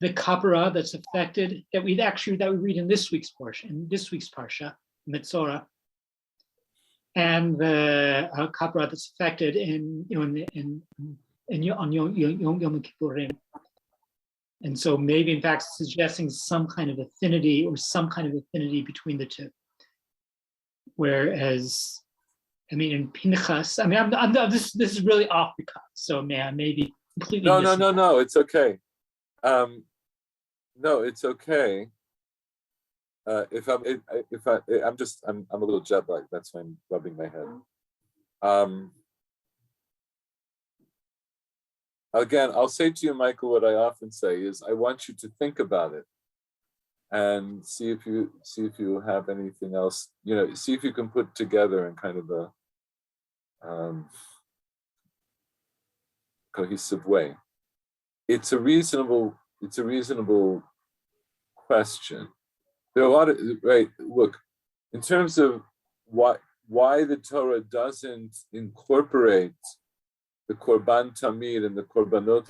the kapara that's affected that we read in this week's portion, in this week's parsha, Metzora, and the kapara that's affected on Yom Kippurim. And so maybe in fact suggesting some kind of affinity between the two. Whereas, I mean, in Pinchas, I mean, this is really off the cuff, so maybe completely. No, it's okay. No, it's okay. I'm a little jet lagged. That's why I'm rubbing my head. Again, I'll say to you, Michael, what I often say is, I want you to think about it and see if you have anything else. You know, see if you can put together in kind of a cohesive way. It's a reasonable question. There are a lot of, right, look, in terms of why the Torah doesn't incorporate the Korban Tamid and the Korbanot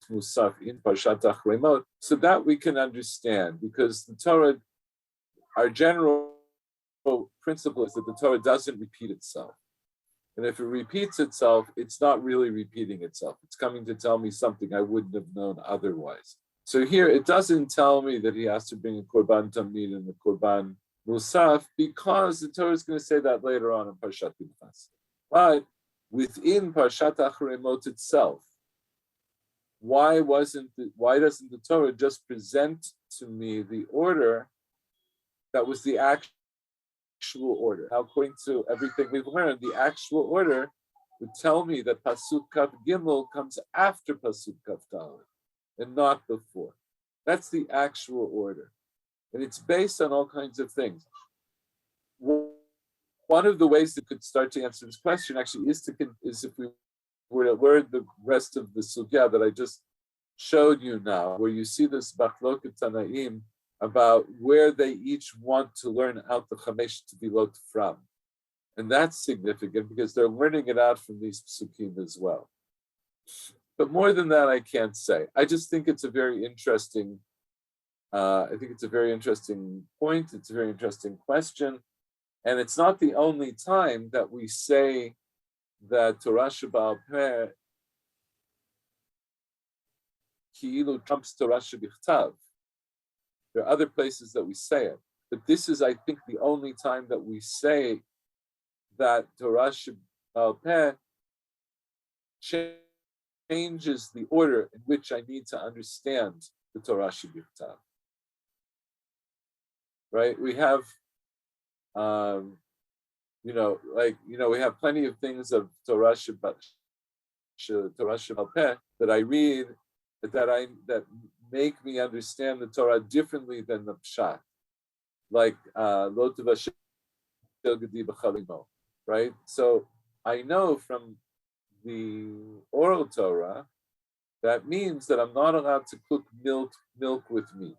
Musaf in Parshat Achrei Mot, so that we can understand, because the Torah, our general principle is that the Torah doesn't repeat itself. And if it repeats itself, it's not really repeating itself. It's coming to tell me something I wouldn't have known otherwise. So here, it doesn't tell me that he has to bring a Korban Tamid and the Korban Musaf, because the Torah is going to say that later on in Parshat Pinchas. But within Parshat Achrei Mot itself, why doesn't the Torah just present to me the order that was the actual order? Now, according to everything we've learned, the actual order would tell me that Pasuk Kaf Gimel comes after Pasuk Kaf Dalet and not before. That's the actual order. And it's based on all kinds of things. One of the ways that could start to answer this question actually is if we were to learn the rest of the sugya that I just showed you now, where you see this Machloket Tanaim about where they each want to learn out the Chamesh Tefillot from. And that's significant because they're learning it out from these psukim as well. But more than that, I can't say. I just think it's a very interesting, point. It's a very interesting question. And it's not the only time that we say that Torah Sheba'al Peh Ki'ilu trumps Torah Shebichtav. There are other places that we say it. But this is, I think, the only time that we say that Torah Sheba'al Peh changes the order in which I need to understand the Torah Shebichtav. Right? We have, we have plenty of things of Torah Sheba'al Peh that I read that make me understand the Torah differently than the Pshat, like Lo Tuvashel Gedi B'Chalimo, right? So I know from the oral Torah that means that I'm not allowed to cook milk with meat,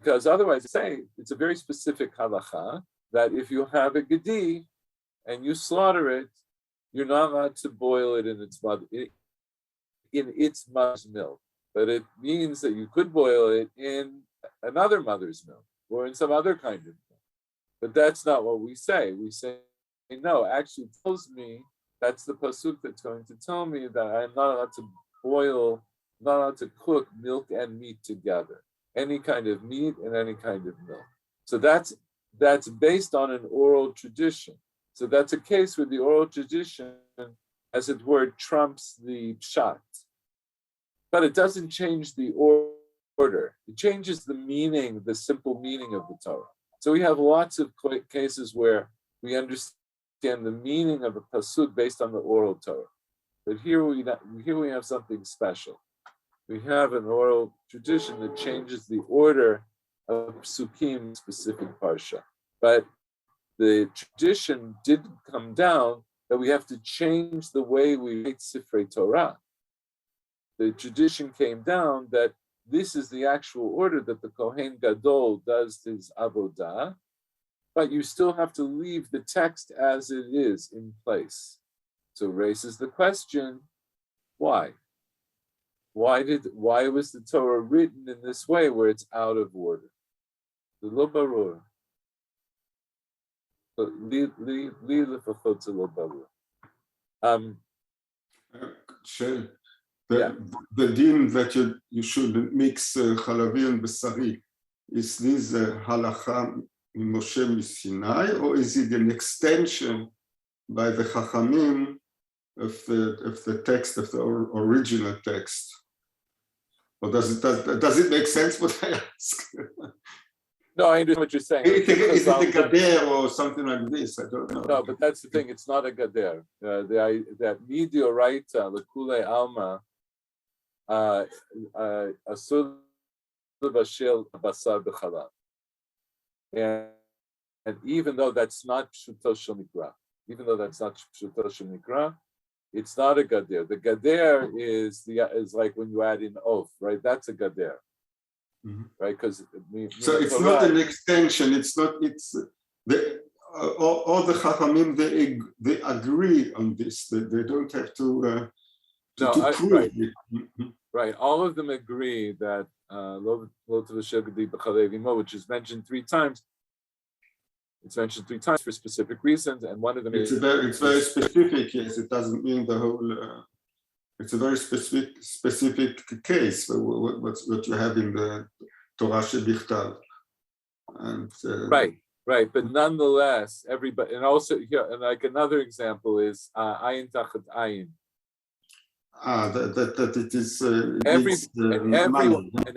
because otherwise, it's a very specific halacha that if you have a gedi and you slaughter it, you're not allowed to boil it in its mother's milk. But it means that you could boil it in another mother's milk or in some other kind of milk. But that's not what we say. We say, no, actually it tells me, that's the pasuk that's going to tell me that I'm not allowed to not allowed to cook milk and meat together. Any kind of meat and any kind of milk. So that's based on an oral tradition. So that's a case where the oral tradition, as it were, trumps the pshat. But it doesn't change the order. It changes the meaning, the simple meaning of the Torah. So we have lots of cases where we understand the meaning of a pasuk based on the oral Torah. But here we have something special. We have an oral tradition that changes the order of psukim specific parsha. But the tradition didn't come down that we have to change the way we write Sifrei Torah. The tradition came down that this is the actual order that the Kohen Gadol does his avodah, but you still have to leave the text as it is in place. So it raises the question, why? Why was the Torah written in this way where it's out of order? The lo barur. Li lefachot ze lo barur. The din that you should mix halavi and basari, is this halacha Moshe Sinai, or is it an extension by the Chachamim of the text, of the original text? Or does it make sense what I ask? No, I understand what you're saying. Is it a gader or something like this? I don't know. No, but that's the thing. It's not a gader. That midioraita lekule alma asur l'bashel basar b'chalal. And even though that's not pshuto shel mikra, it's not a gader. The gader is like when you add in oath, right? That's a gader, right? Because so it's not an extension. It's not. It's all the chachamim they agree on this. They don't have to prove right. it. Right. All of them agree that which is mentioned 3 times. It's mentioned 3 times for specific reasons, and one of them it's very specific. Yes, it doesn't mean the whole. It's a very specific case. What you have in the Torah Shebichtav, and right. But nonetheless, everybody, and also here, and like another example is ayin tachat ayin. That it is.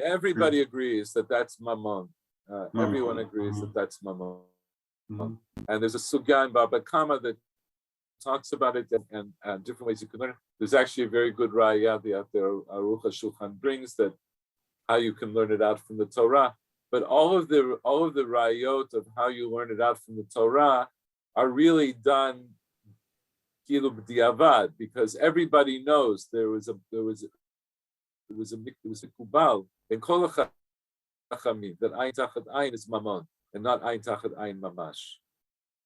Everybody agrees that that's mammon. Everyone agrees that that's mammon. And there's a sugya in Baba Kama that talks about it and different ways you can learn it. There's actually a very good raya out there, Aruch HaShulchan brings, that how you can learn it out from the Torah. But all of the rayot of how you learn it out from the Torah are really done kilu b'diavad, because everybody knows there was a kubal in kol hachachamim that ayin tachat ayin is mamon and not ayin tachat ayin mamash.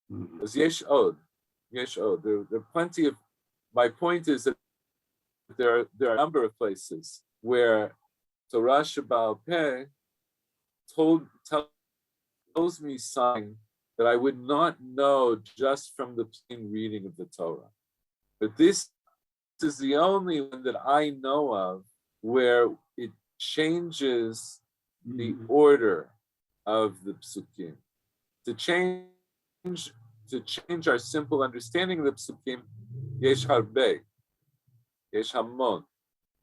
Because yesh od. There are plenty of. My point is that there are a number of places where Torah Sheba'al Peh tells me something that I would not know just from the plain reading of the Torah. But this is the only one that I know of where it changes the order of the psukim. To change our simple understanding of the psukim, yesh harbe, yesh hamon,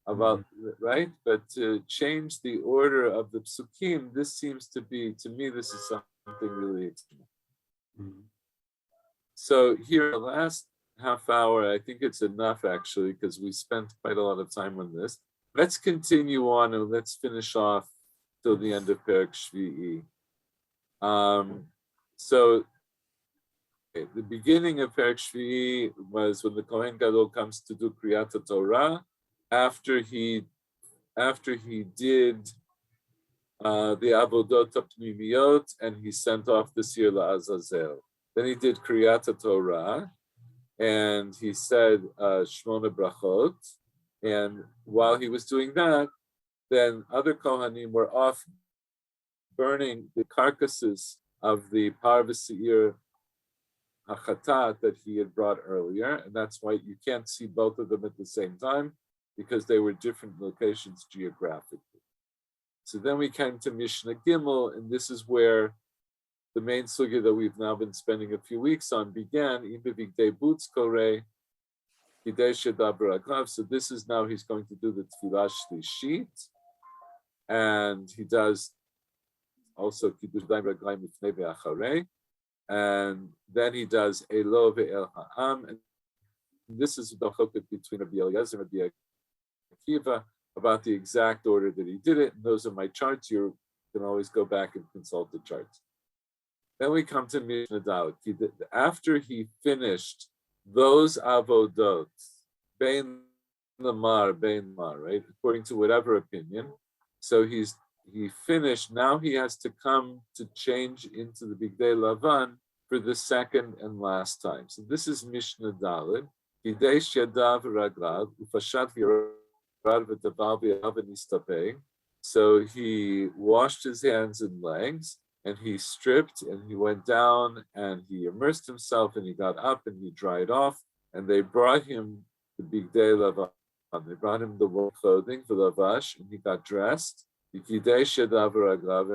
about, right? But to change the order of the psukim, this seems to be, to me, this is something really extreme. So here, the last half hour, I think it's enough actually, because we spent quite a lot of time on this. Let's continue on and let's finish off till the end of Perek Shvi'i. So the beginning of Perek Shvi'i was when the Kohen Gadol comes to do Kriyat Torah, after he did the Avodot HaPnimiyot and he sent off the Sir LaAzazel. Then he did Kriyat Torah and he said Shmona Brachot. And while he was doing that, then other Kohanim were off burning the carcasses of the Parvasir Hachatat that he had brought earlier. And that's why you can't see both of them at the same time, because they were different locations geographically. So then we came to Mishnah Gimel, and this is where the main sugya that we've now been spending a few weeks on began. So this is now he's going to do the Tfilah Shlishit, and he does also Kiddush Daim Raglaim Mifnei Ve'acharei, and then he does Elo Ve'el Ha'am, and this is the chiluk between Rabbi Eliezer and Rabbi Akiva about the exact order that he did it. And those are my charts. You can always go back and consult the charts. Then we come to Mishnah Dalet. After he finished those avodot, bein lamar, right? According to whatever opinion. So he finished. Now he has to come to change into the Bigdei Lavan for the second and last time. So this is Mishnah Dalet. Hidesh yadav raglav ufashat v'yarad v'taval v'yav. So he washed his hands and legs, and he stripped, and he went down, and he immersed himself, and he got up, and he dried off, and they brought him the Bigdei Lavan. They brought him the wool clothing, the lavash, and he got dressed. And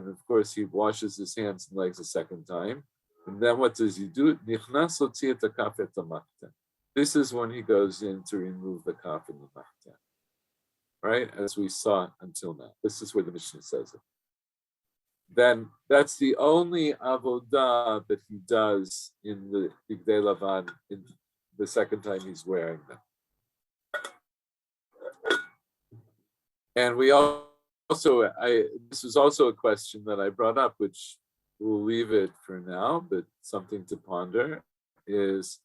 of course, he washes his hands and legs a second time. And then what does he do? This is when he goes in to remove the kaf and the machtan. Right? As we saw until now. This is where the Mishnah says it. Then that's the only avodah that he does in the Bigdei Lavan in the second time he's wearing them. And we also, this was also a question that I brought up, which we'll leave it for now, but something to ponder is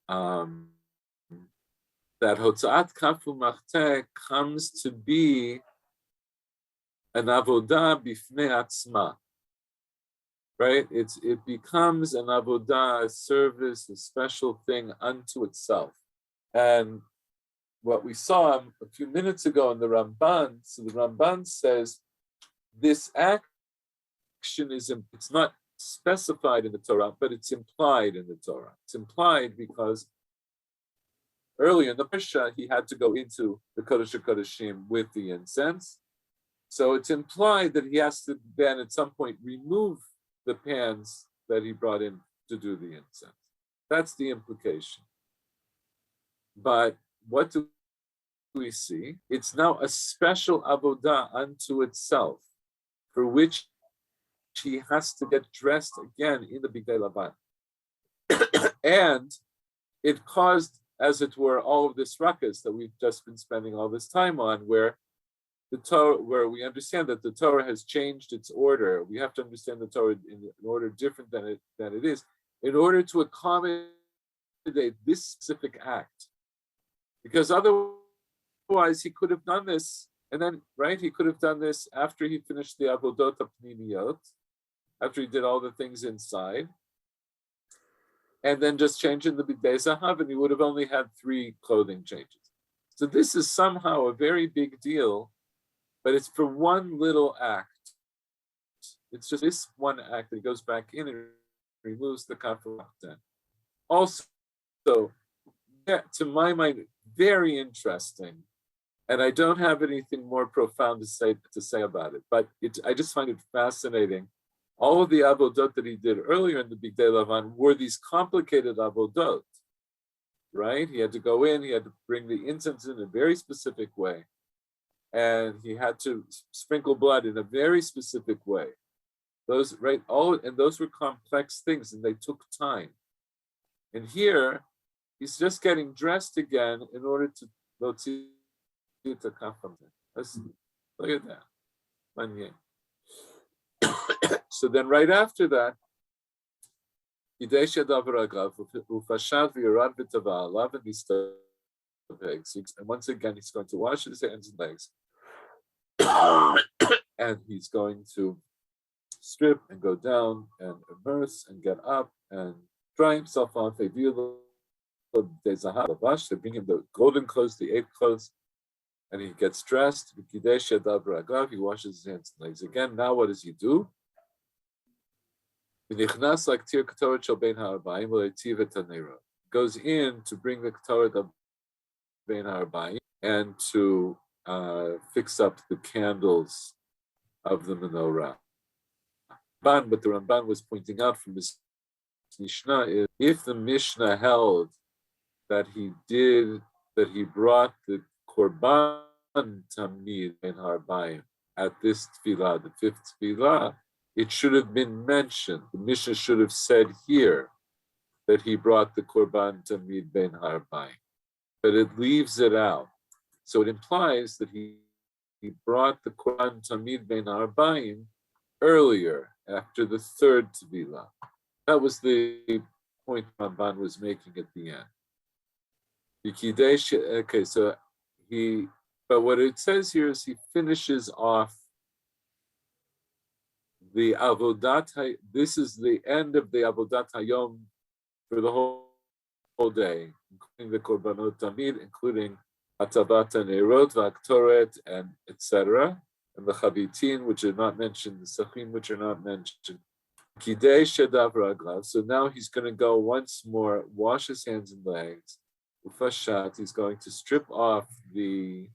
that Hotzat Kafu Machteh comes to be an avodah bifnei atzma, right? It becomes an avodah, a service, a special thing unto itself. And what we saw a few minutes ago in the Ramban, so the Ramban says this action it's not specified in the Torah, but it's implied in the Torah. It's implied because earlier in the Parsha, he had to go into the Kodesh HaKodeshim with the incense. So it's implied that he has to then at some point remove the pans that he brought in to do the incense. That's the implication. But what do we see? It's now a special avodah unto itself, for which he has to get dressed again in the Bigdei Lavan. And it caused as it were, all of this ruckus that we've just been spending all this time on, where the Torah, where we understand that the Torah has changed its order. We have to understand the Torah in an order different than it is, in order to accommodate this specific act. Because otherwise he could have done this, and then, right, he could have done this after he finished the Avodot HaPnimiyot, after he did all the things inside, and then just change in the Bigdei Zahav, and he would have only had 3 clothing changes. So this is somehow a very big deal, but it's for one little act. It's just this one act that goes back in and removes the kafir. Also, yeah, to my mind, very interesting. And I don't have anything more profound to say about it, but I just find it fascinating. All of the avodot that he did earlier in the Bigdei Lavan were these complicated avodot, right? He had to go in, he had to bring the incense in a very specific way, and he had to sprinkle blood in a very specific way. Those, right, those were complex things, and they took time. And here, he's just getting dressed again in order to come from him. Look at that. So then right after that, and once again, he's going to wash his hands and legs. And he's going to strip and go down and immerse and get up and dry himself off. They bring him the golden clothes, the 8 clothes, and he gets dressed. He washes his hands and legs again. Now what does he do? He goes in to bring the Ketoret of Bein HaArbaim and to fix up the candles of the menorah. What the Ramban was pointing out from this Mishnah is, if the Mishnah held that he brought the Korban Tamid Bein HaArbaim at this tefillah, the 5th tefillah, it should have been mentioned. The Mishnah should have said here that he brought the Korban Tamid Bein HaArbaim, but it leaves it out. So it implies that he brought the Korban Tamid Bein HaArbaim earlier, after the 3rd tefillah. That was the point Ramban was making at the end. Okay, so but what it says here is he finishes off the Avodat. This is the end of the Avodat Hayom for the whole day, including the Korbanot Tamid, including Atabat and Erot, Vaktoret, and etc., and the Chavitin, which are not mentioned, the Sachin, which are not mentioned. Kidei Shedav Raglav. So now he's going to go once more, wash his hands and legs. Ufashat, he's going to strip off the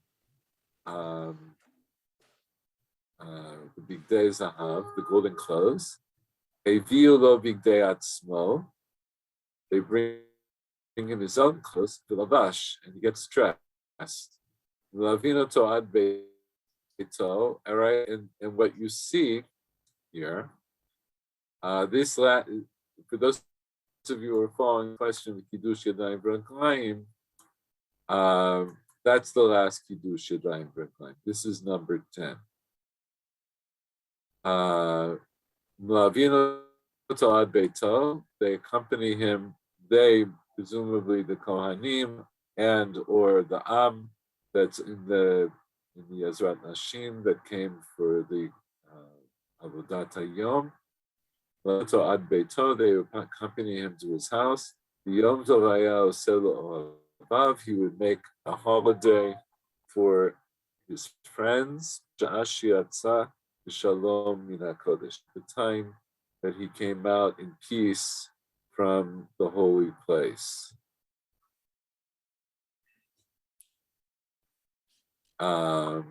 Bigdei Zahav, the golden clothes. Eviu lo Bigdei Atzmo. They bring him his own clothes, the lavash, and he gets dressed. Lavino to ad beito. All right, and what you see here, for those of you who are following the question of Kiddush Yadayim B'Raglayim, that's the last Kiddush Yadayim B'Raglayim. This is number 10. Mlavino to ad beito. They accompany him. They, presumably the Kohanim and or the Am that's in the Ezrat Nashim that came for the Avodat Hayom. To ad beito, they accompany him to his house. The Yom Tov Haya Oselo Avav, he would make a holiday for his friends. Sha'ashi Yatsa Shalom Min HaKodesh, the time that he came out in peace from the holy place. Which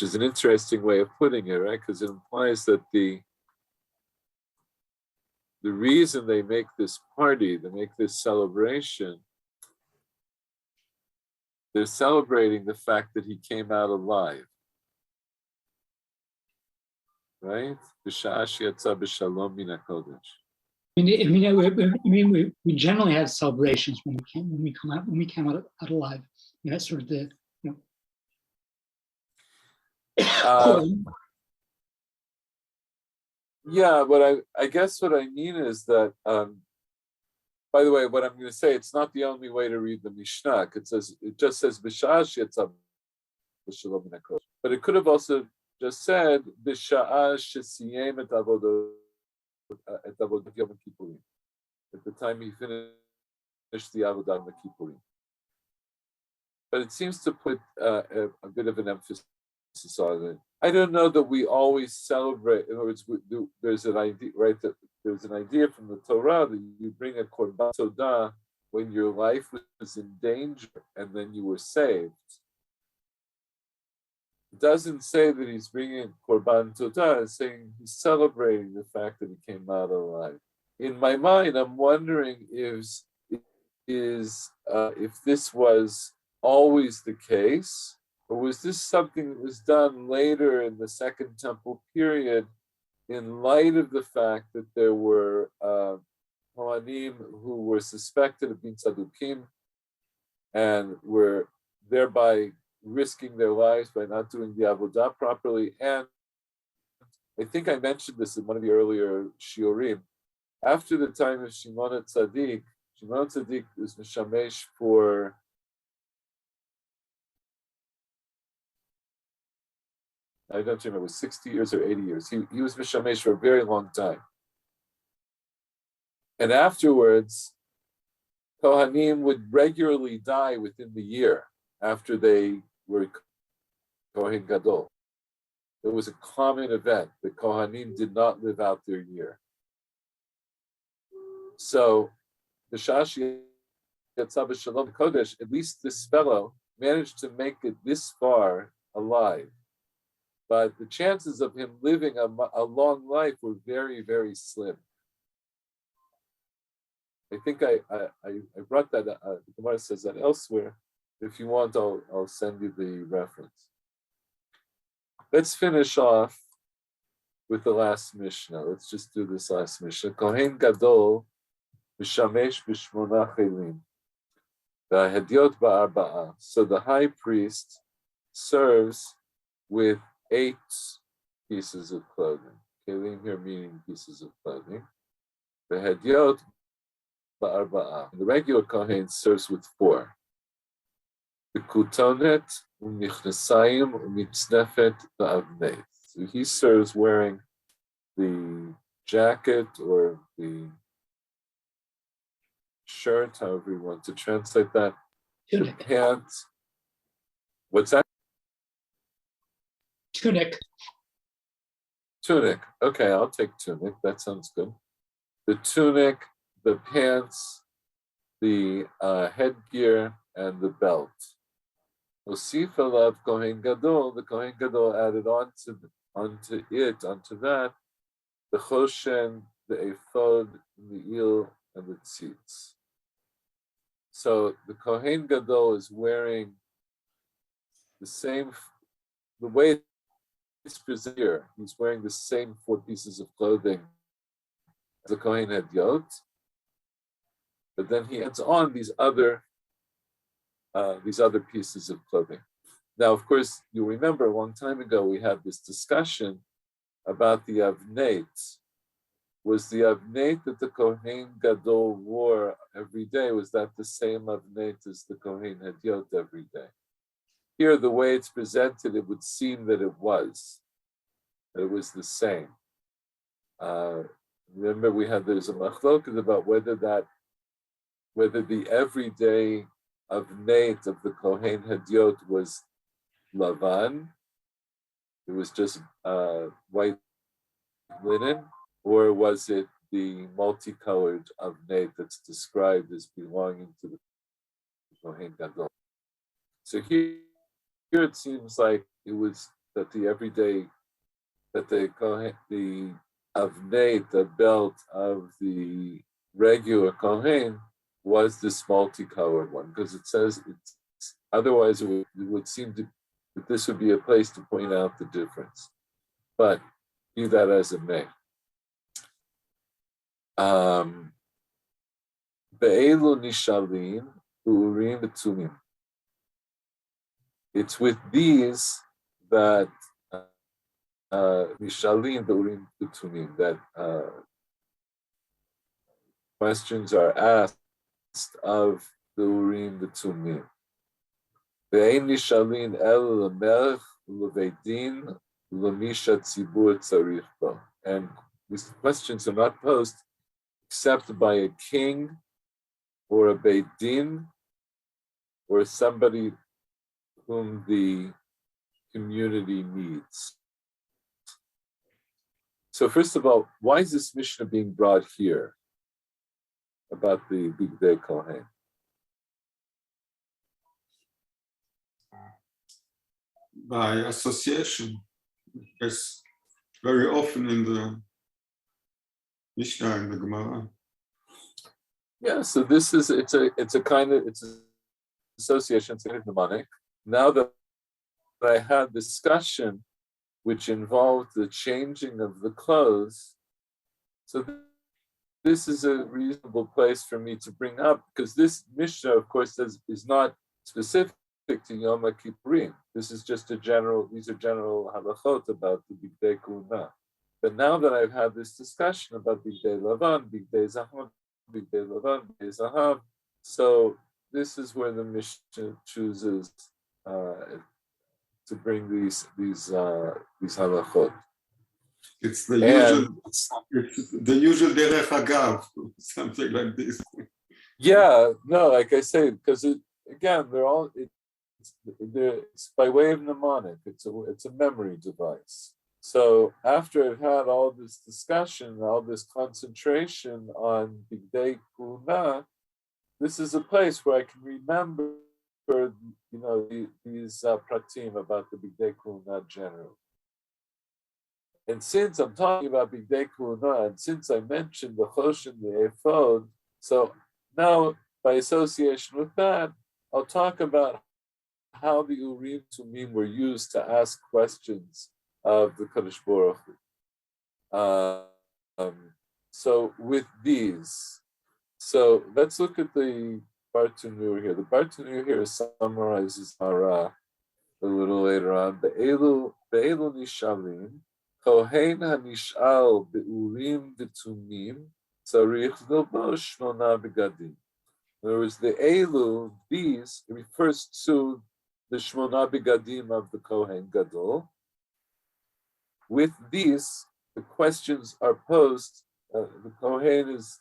is an interesting way of putting it, right? Because it implies that the reason they make this party, they make this celebration, they're celebrating the fact that he came out alive. Right? B'sha'ash yatsa b'shalom min HaKodesh. We generally have celebrations when we come out alive. That's sort of the Yeah, but I guess what I mean is that, by the way, what I'm going to say, it's not the only way to read the Mishnah. It just says B'sha'ash Yetzav B'shalom Min HaKodesh. But it could have also just said B'sha'ash Shesiyem et Avodah Yom Kippurim. At the time he finished the Avodah Yom Kippurim. But it seems to put a bit of an emphasis on it. I don't know that we always celebrate. In other words, there's an idea, right? That there's an idea from the Torah that you bring a korban todah when your life was in danger and then you were saved. It doesn't say that he's bringing korban todah. It's saying he's celebrating the fact that he came out alive. In my mind, I'm wondering if this was always the case, or was this something that was done later in the Second Temple period in light of the fact that there were Kohanim who were suspected of being Sadukim and were thereby risking their lives by not doing the Avodah properly? And I think I mentioned this in one of the earlier shiurim. After the time of Shimon Tzaddik was Mishamesh for I don't remember, it was 60 years or 80 years. He was Mishamesh for a very long time. And afterwards, Kohanim would regularly die within the year after they were Kohen Gadol. It was a common event. The Kohanim did not live out their year. So, the Shashi Yatzab Shalom Kodesh, at least this fellow managed to make it this far alive. But the chances of him living a long life were very, very slim. I think I brought that, the Gemara says that elsewhere. If you want, I'll send you the reference. Let's finish off with the last Mishnah. Let's just do this last Mishnah. Kohen Gadol Mishamesh B'Shmona Chelim V'Hediot Ba'arba'a. So the high priest serves with 8 pieces of clothing. Kelim here meaning pieces of clothing. The Hediot Ba'arba'a. The regular Kohen serves with 4. The Kutonet U'Nichnesayim U'Mitznefet Ba'avnei. So he serves wearing the jacket or the shirt, however you want to translate that. Tunic. The pants. What's that? Tunic. Tunic. Okay, I'll take tunic. That sounds good. The tunic, the pants, the headgear, and the belt. Osif alav Kohen Gadol. The Kohen Gadol added onto that, the choshen, the ephod, the il, and the tzitz. So the Kohen Gadol is wearing the way it's presented here. He's wearing the same 4 pieces of clothing as the Kohen Hediot, but then he adds on these other pieces of clothing. Now, of course, you remember a long time ago we had this discussion about the avneit. Was the avneit that the Kohen Gadol wore every day, was that the same avneit as the Kohen Hediot every day? Here, the way it's presented, it would seem that it was the same. Remember, there's a machloket about whether the everyday avneit of the Kohen Hediot was lavan, it was just white linen, or was it the multicolored avneit that's described as belonging to the Kohen Gadol? So here it seems like it was that the avneit, the belt of the regular Kohen, was this multicolored one, because it says otherwise it would seem that this would be a place to point out the difference. But be that as it may. Be'elu nishalin urim v'tumim. It's with these that nishalin urim v'tumim, that questions are asked of the urim v'tumim. Ve'ein nishalin el lemelech u'leveidin u'lemisha tzibur tzarich bo. And these questions are not posed except by a king or a Beit Din or somebody whom the community needs. So first of all, why is this Mishnah being brought here about the Bigdei Kohen? By association, as very often in the Mishnah and the Gemara. Yeah, so this is it's an association, it's mnemonic. Now that I had discussion which involved the changing of the clothes, so this is a reasonable place for me to bring up, because this Mishnah, of course, is not specific to Yoma Kippurim. This is just these are general halachot about the Bigdei Kuna. But now that I've had this discussion about Bigdei Lavan, Bigdei Zahav, Bigdei Lavan, Bigdei Zahav, so this is where the Mishnah chooses to bring these halachot. It's the usual derech hagav, something like this. Yeah, no, like I say, because it's by way of mnemonic. It's a memory device. So after I've had all this discussion, all this concentration on Bigdei Kuna, this is a place where I can remember, these pratim about the Bigdei Kuna generally. And since I'm talking about Bigdei Kuna, and since I mentioned the Chosh and the Ephod, so now by association with that, I'll talk about how the Urim Tumim were used to ask questions of the Kadosh Baruch Hu. So with these, so let's look at the Bartanur here. The Bartanur here summarizes Hara a little later on. Be'elu nishalim, kohen hanishal be'urim v'tumim, tzarich lilbosh shmona begadim. In other words, the Elu, these, it refers to the Shmona Begadim of the Kohen Gadol. With these, the questions are posed. The Kohen is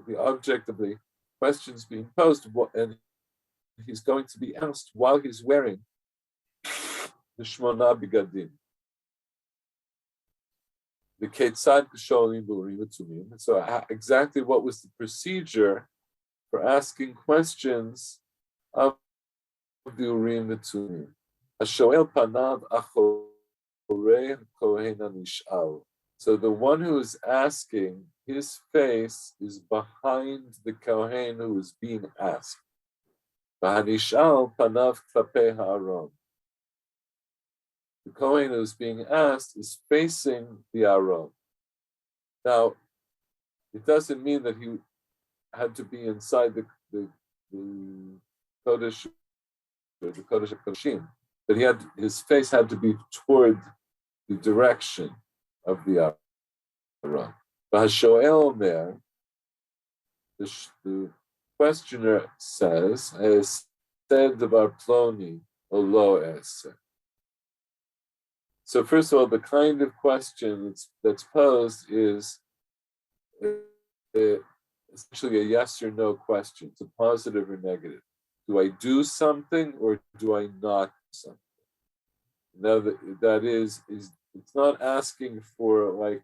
the object of the questions being posed, and he's going to be asked while he's wearing the Shmona Begadim. The Ketzad Ksholim B'Urim V'Tumim. So exactly what was the procedure for asking questions of the Urim V'Tumim? Hashoel panav achorei kohen hanishal. So the one who is asking, his face is behind the kohen who is being asked. V'hanishal panav klapei ha'aron. The kohen who is being asked is facing the Aron. Now, it doesn't mean that he had to be inside the Kodesh, or the Kodesh of Kodeshim, but his face had to be toward the direction of the Aron. V'hashoel omer, the questioner says, "Es said devar ploni o lo eser." So first of all, the kind of question that's posed is essentially a yes or no question. It's a positive or negative. Do I do something or do I not do something? Now that is it's not asking for like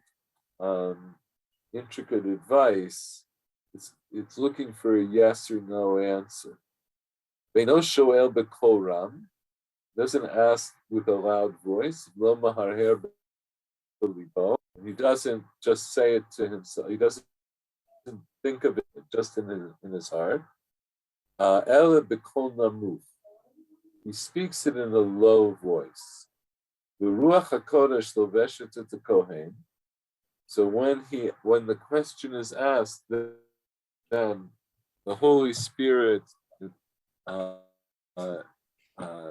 intricate advice. It's looking for a yes or no answer. Beino shoel b'kol ram, doesn't ask with a loud voice. Lo maharher b'libo. He doesn't just say it to himself. He doesn't think of it just in his heart. Ele b'kol namuf. He speaks it in a low voice. The ruach hakodesh loveshet et kohen. So when the question is asked, then the Holy Spirit uh, uh, uh,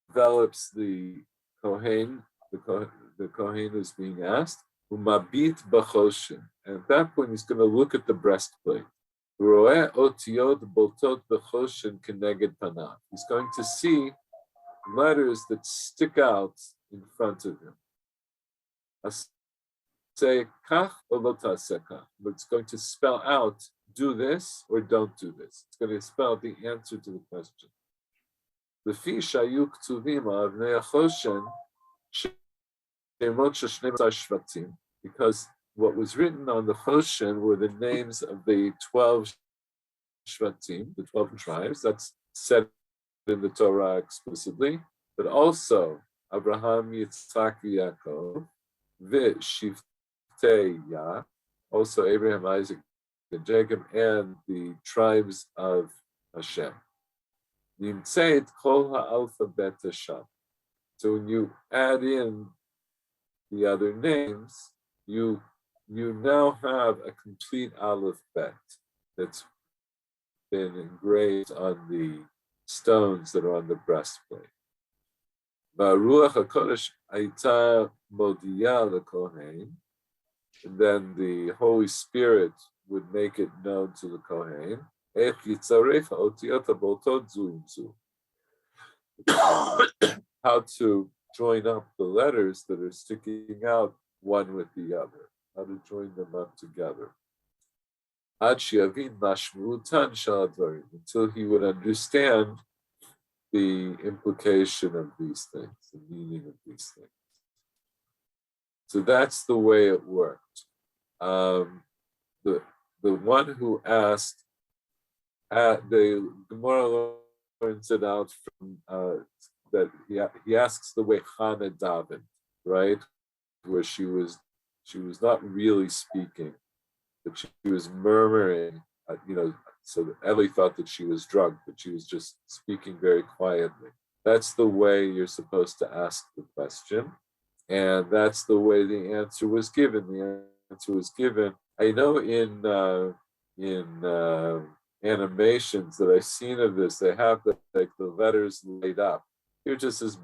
envelops the Kohen, the Kohen is being asked, umabit b'choshen. And at that point, he's going to look at the breastplate. Roeh otiyot boltot b'choshen keneged panav. He's going to see letters that stick out in front of him. Say kach or lo taseh kach, but it's going to spell out do this or don't do this. It's going to spell out the answer to the question. לפי שהיו כתובים על אבני החושן שמות של 12 שבטים, because what was written on the Choshen were the names of the 12 shvatim, the 12 tribes. That's said in the Torah explicitly, but also Abraham, Yitzchak, Yaakov, V'Shivtei Yah, also Abraham, Isaac, and Jacob, and the tribes of Hashem. Nimtzeit kol ha'alphabet hasham. So when you add in the other names, you now have a complete alphabet that's been engraved on the stones that are on the breastplate. Ruach HaKodesh Aita Modia LeKohen, and then the Holy Spirit would make it known to the Kohen. How to join up the letters that are sticking out one with the other, how to join them up together. Until he would understand the implication of these things, the meaning of these things. So that's the way it worked. The one who asked, the Gemara learns it out from that he asks the way Hannah davened, right, where she was not really speaking, but she was murmuring, so that Eli thought that she was drunk, but she was just speaking very quietly. That's the way you're supposed to ask the question, and that's the way the answer was given. The answer was given. I know in animations that I've seen of this, they have the letters laid up. Here just as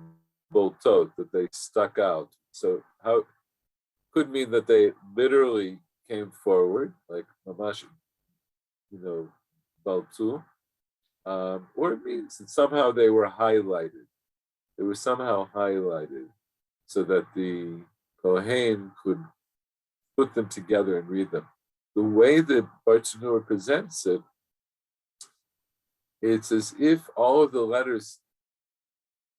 boltot, that they stuck out. So how could mean that they literally came forward, like mamash, baltu, or it means that somehow they were highlighted. They were somehow highlighted so that the Kohen could put them together and read them. The way that Bartanur presents it, it's as if all of the letters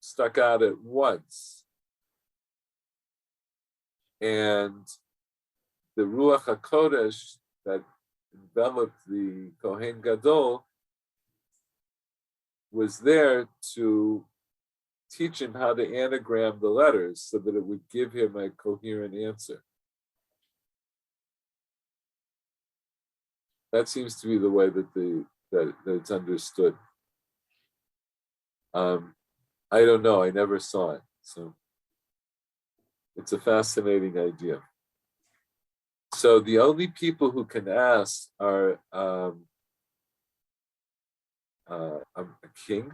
stuck out at once. And the Ruach HaKodesh that enveloped the Kohen Gadol was there to teach him how to anagram the letters so that it would give him a coherent answer. That seems to be the way that it's understood. I don't know. I never saw it, so it's a fascinating idea. So the only people who can ask are a king.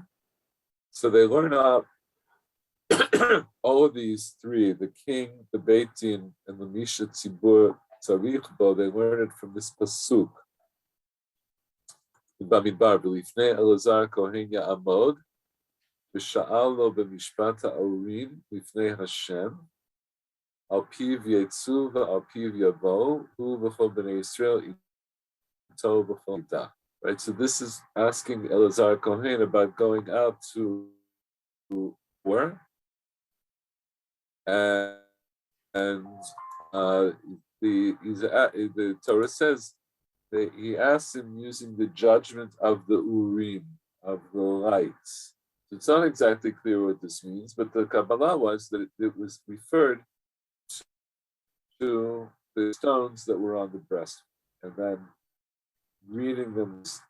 So they learn out all of these three: the king, the Beit Din, and the Misha Tzibur Tzarich Bo. They learn it from this pasuk. במדבר, ולפני אלעזר כהן יעמוד, ושאל לו במשפט האורים לפני השם, על פיו יצאו ועל פיו יבואו, הוא וכל בני ישראל איתו בכל עדה. Right, so this is asking Elazar Kohen about going out to war, and the Torah says that he asks him using the judgment of the Urim, of the lights. So it's not exactly clear what this means, but the Kabbalah was that it was referred to the stones that were on the breast, and then reading them is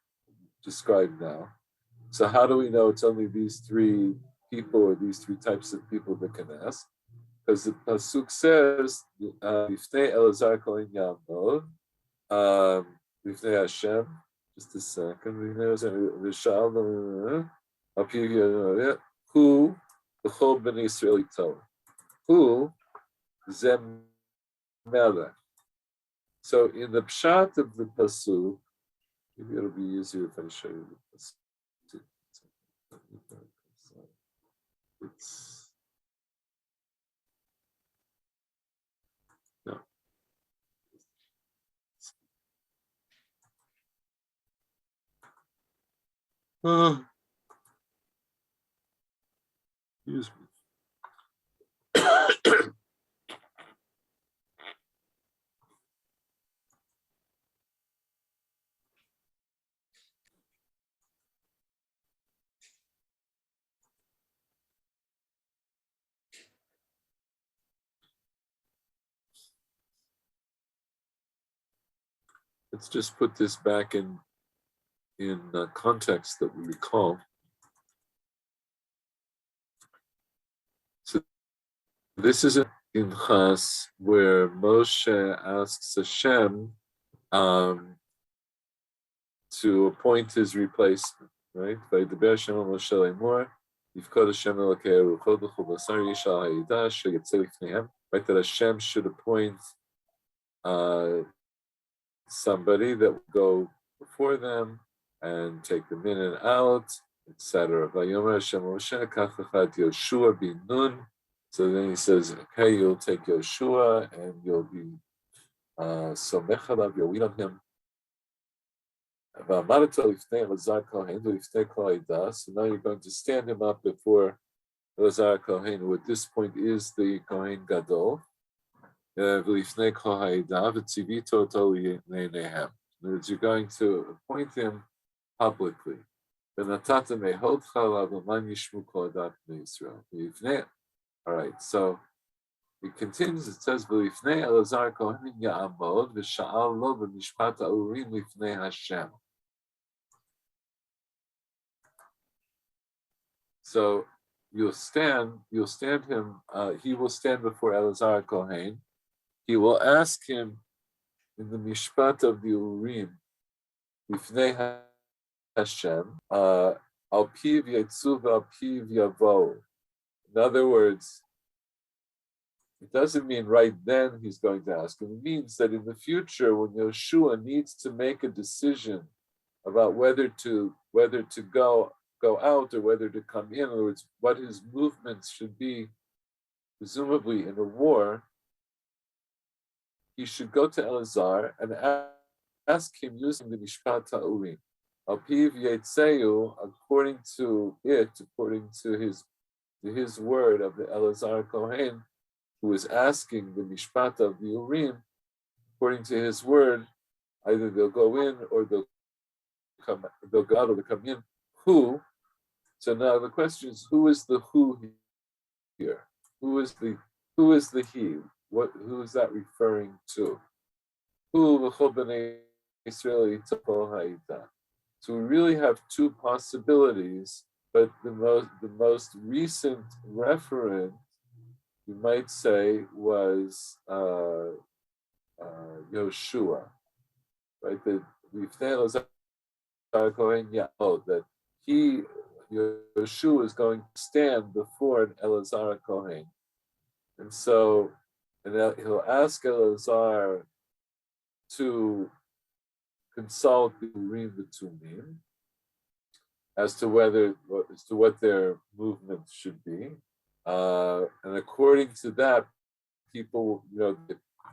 described now. So how do we know it's only these three people or these three types of people that can ask? because the pasuk says, "Bifnei Elazar Kohen Yamod, Bifnei Hashem." Just a second. Who b'chol b'nei Yisrael ito? Who zem melech? So in the pshat of the pasuk, maybe it'll be easier if I show you the pasuk. It's no. Excuse me. Let's just put this back in context that we recall. So this is in Chas where Moshe asks Hashem to appoint his replacement, right? Right, that Hashem should appoint somebody that will go before them and take them in and out, etc. So then he says, okay, you'll take Yoshua and you'll be somech alav, you'll wait on him. So now you're going to stand him up before Elazar Kohen, who at this point is the Kohen Gadol. In other words, you're going to appoint him publicly. All right, so it continues, it says, so you'll stand him, he will stand before Elazar Kohen. He will ask him in the mishpat of the Urim, Bifnei Hashem, Al Piv Yetzu Al Piv Yavo. In other words, it doesn't mean right then he's going to ask him. It means that in the future, when Yoshua needs to make a decision about whether to go out or whether to come in other words, what his movements should be, presumably in a war, he should go to Elazar and ask him using the Mishpat HaUrim. Al Piv Yetzeu, according to his word of the Elazar Kohen, who is asking the Mishpat of the Urim, according to his word, either they'll go in or they'll go out or they'll come in. Who? So now the question is, who is the who here? Who is the he? Who is that referring to? Who v'chol b'nei Yisrael yitzapo ha'ita? So we really have two possibilities, but the most recent referent, you might say, was Yoshua, right? That Yoshua is going to stand before an Elazar Kohen, and so he'll ask Elazar to consult the Urim V'Tumim as to what their movement should be, and according to that, people,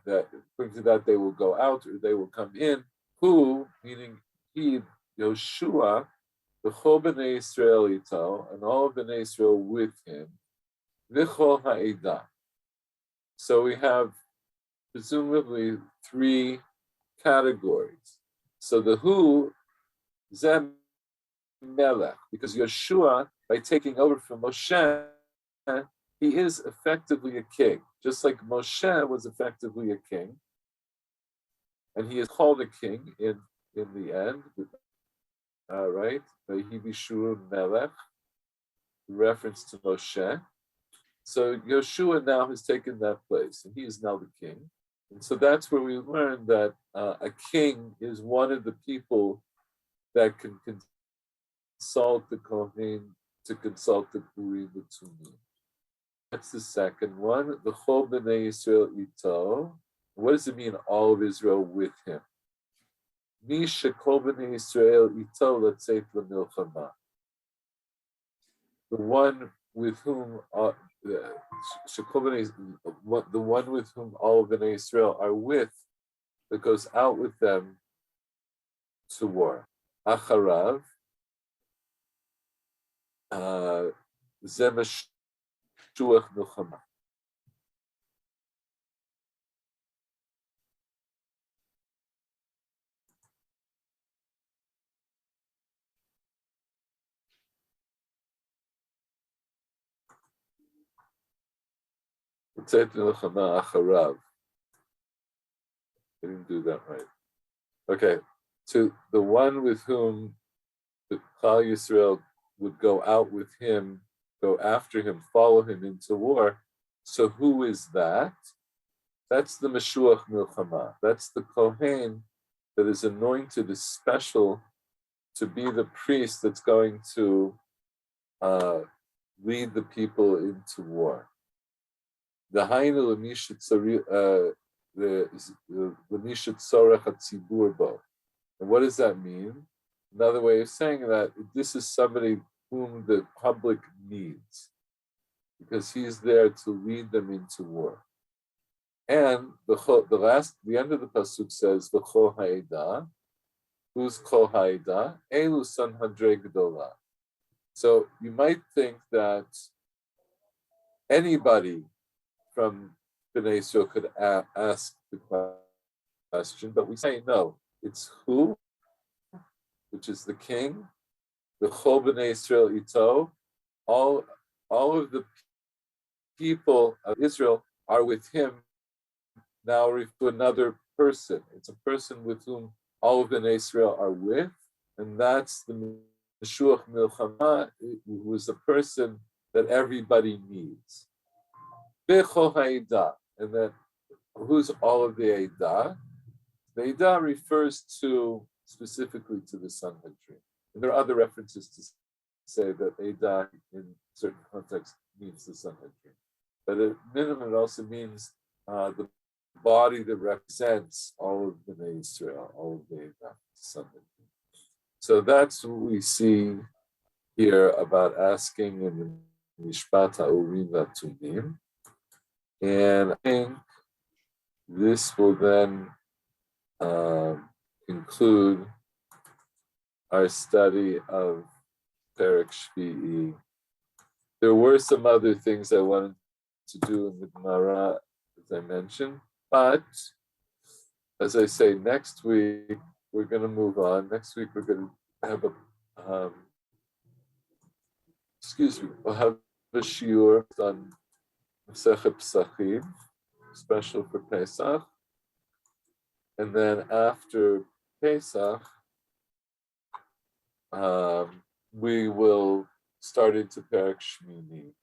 that according to that they will go out or they will come in. Who, meaning he, Yoshua, v'chol b'nei Yisrael ito, and all of b'nei Israel with him, v'chol ha'edah. So we have presumably three categories. So the who, Zem Melech, because Yeshua, by taking over from Moshe, he is effectively a king, just like Moshe was effectively a king, and he is called a king in the end, right? He Bishur Melech, reference to Moshe. So Yeshua now has taken that place, and he is now the king. And so that's where we learn that a king is one of the people that can consult the Kohen to consult the Purim, the Tumim. That's the second one. The Chol B'nai Yisrael Ito. What does it mean, all of Israel with him? Mi Shekol B'nai Yisrael Ito L'tzeit L'milchama. The one with whom the one with whom all of B'nai Israel are with, that goes out with them to war. Acharav. Ze Mashuach Milchama. Acharav. I didn't do that right. Okay, to the one with whom the Klal Yisrael would go out with him, go after him, follow him into war. So who is that? That's the Mashuach Milchama. That's the Kohen that is anointed as special to be the priest that's going to lead the people into war. The Hainu L'mishat Tzorech HaTzibur Bo. And what does that mean? Another way of saying that, this is somebody whom the public needs, because he's there to lead them into war. And the end of the pasuk says, "V'chol ha'edah." Who's kol ha'edah? Elu sanhadrei gedolah. So you might think that anybody from Bnei Yisrael could ask the question, but we say no. It's who, which is the king, the Chol B'nai Yisrael Ito. All of the people of Israel are with him. Now to another person. It's a person with whom all of Bnei Israel are with, and that's the Mashuach Milchama, who is the person that everybody needs. Bechol ha'edah, and then who's all of the Eidah? The Eidah refers to specifically to the Sanhedrin. And there are other references to say that Eidah in certain contexts means the Sanhedrin. But at minimum, it also means the body that represents all of Bnei Israel, all of the Eidah, Sanhedrin. So that's what we see here about asking in the Mishpat HaUrim VaTumim. And I think this will then conclude our study of Perek Shvi'i. There were some other things I wanted to do in the Gemara, as I mentioned, but as I say, next week we're going to move on. Next week we're going to have we'll have a shiur on Masechet Pesachim, special for Pesach. And then after Pesach, we will start into Perek Shmini.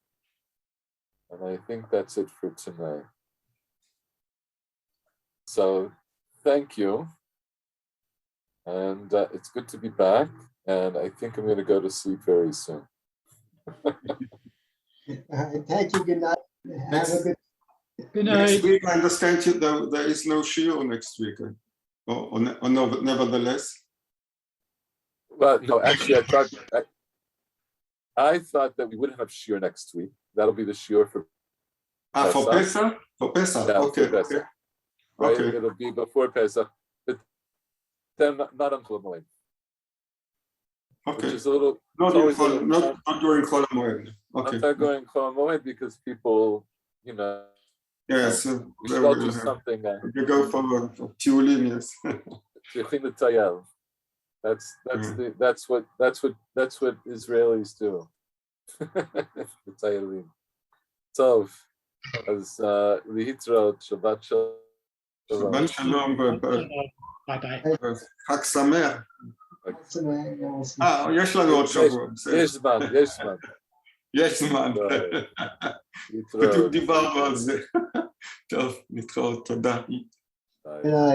And I think that's it for tonight. So thank you. And it's good to be back. And I think I'm going to go to sleep very soon. Thank you. Good night. Have a good. Good Next night. week, I understand there is no shiur next week. Or no, nevertheless. Well, no, actually, I thought that we wouldn't have shiur next week. That'll be the shiur for Pesach. For Pesach? For Pesach, Yeah, okay. for Pesach. Okay. Right? Okay. It'll be before Pesach, but then not on Chol Hamoed, which Okay. is a little. Not it's always a during Chol Hamoed. Okay. not going Chol Hamoed because people, Yes. we should all do something. You go for Tiulim, yes. That's what Israelis do. The Tayalim. Tov, as Lihitrot, Shabbat Shalom. Shabbat Shalom. Bye-bye. חג שמח. יש לנו עוד שבוע. יש זמן. יש זמן. להתראות. בדיוק דיברנו על זה. טוב, נתראות, תודה. ביי. Good night.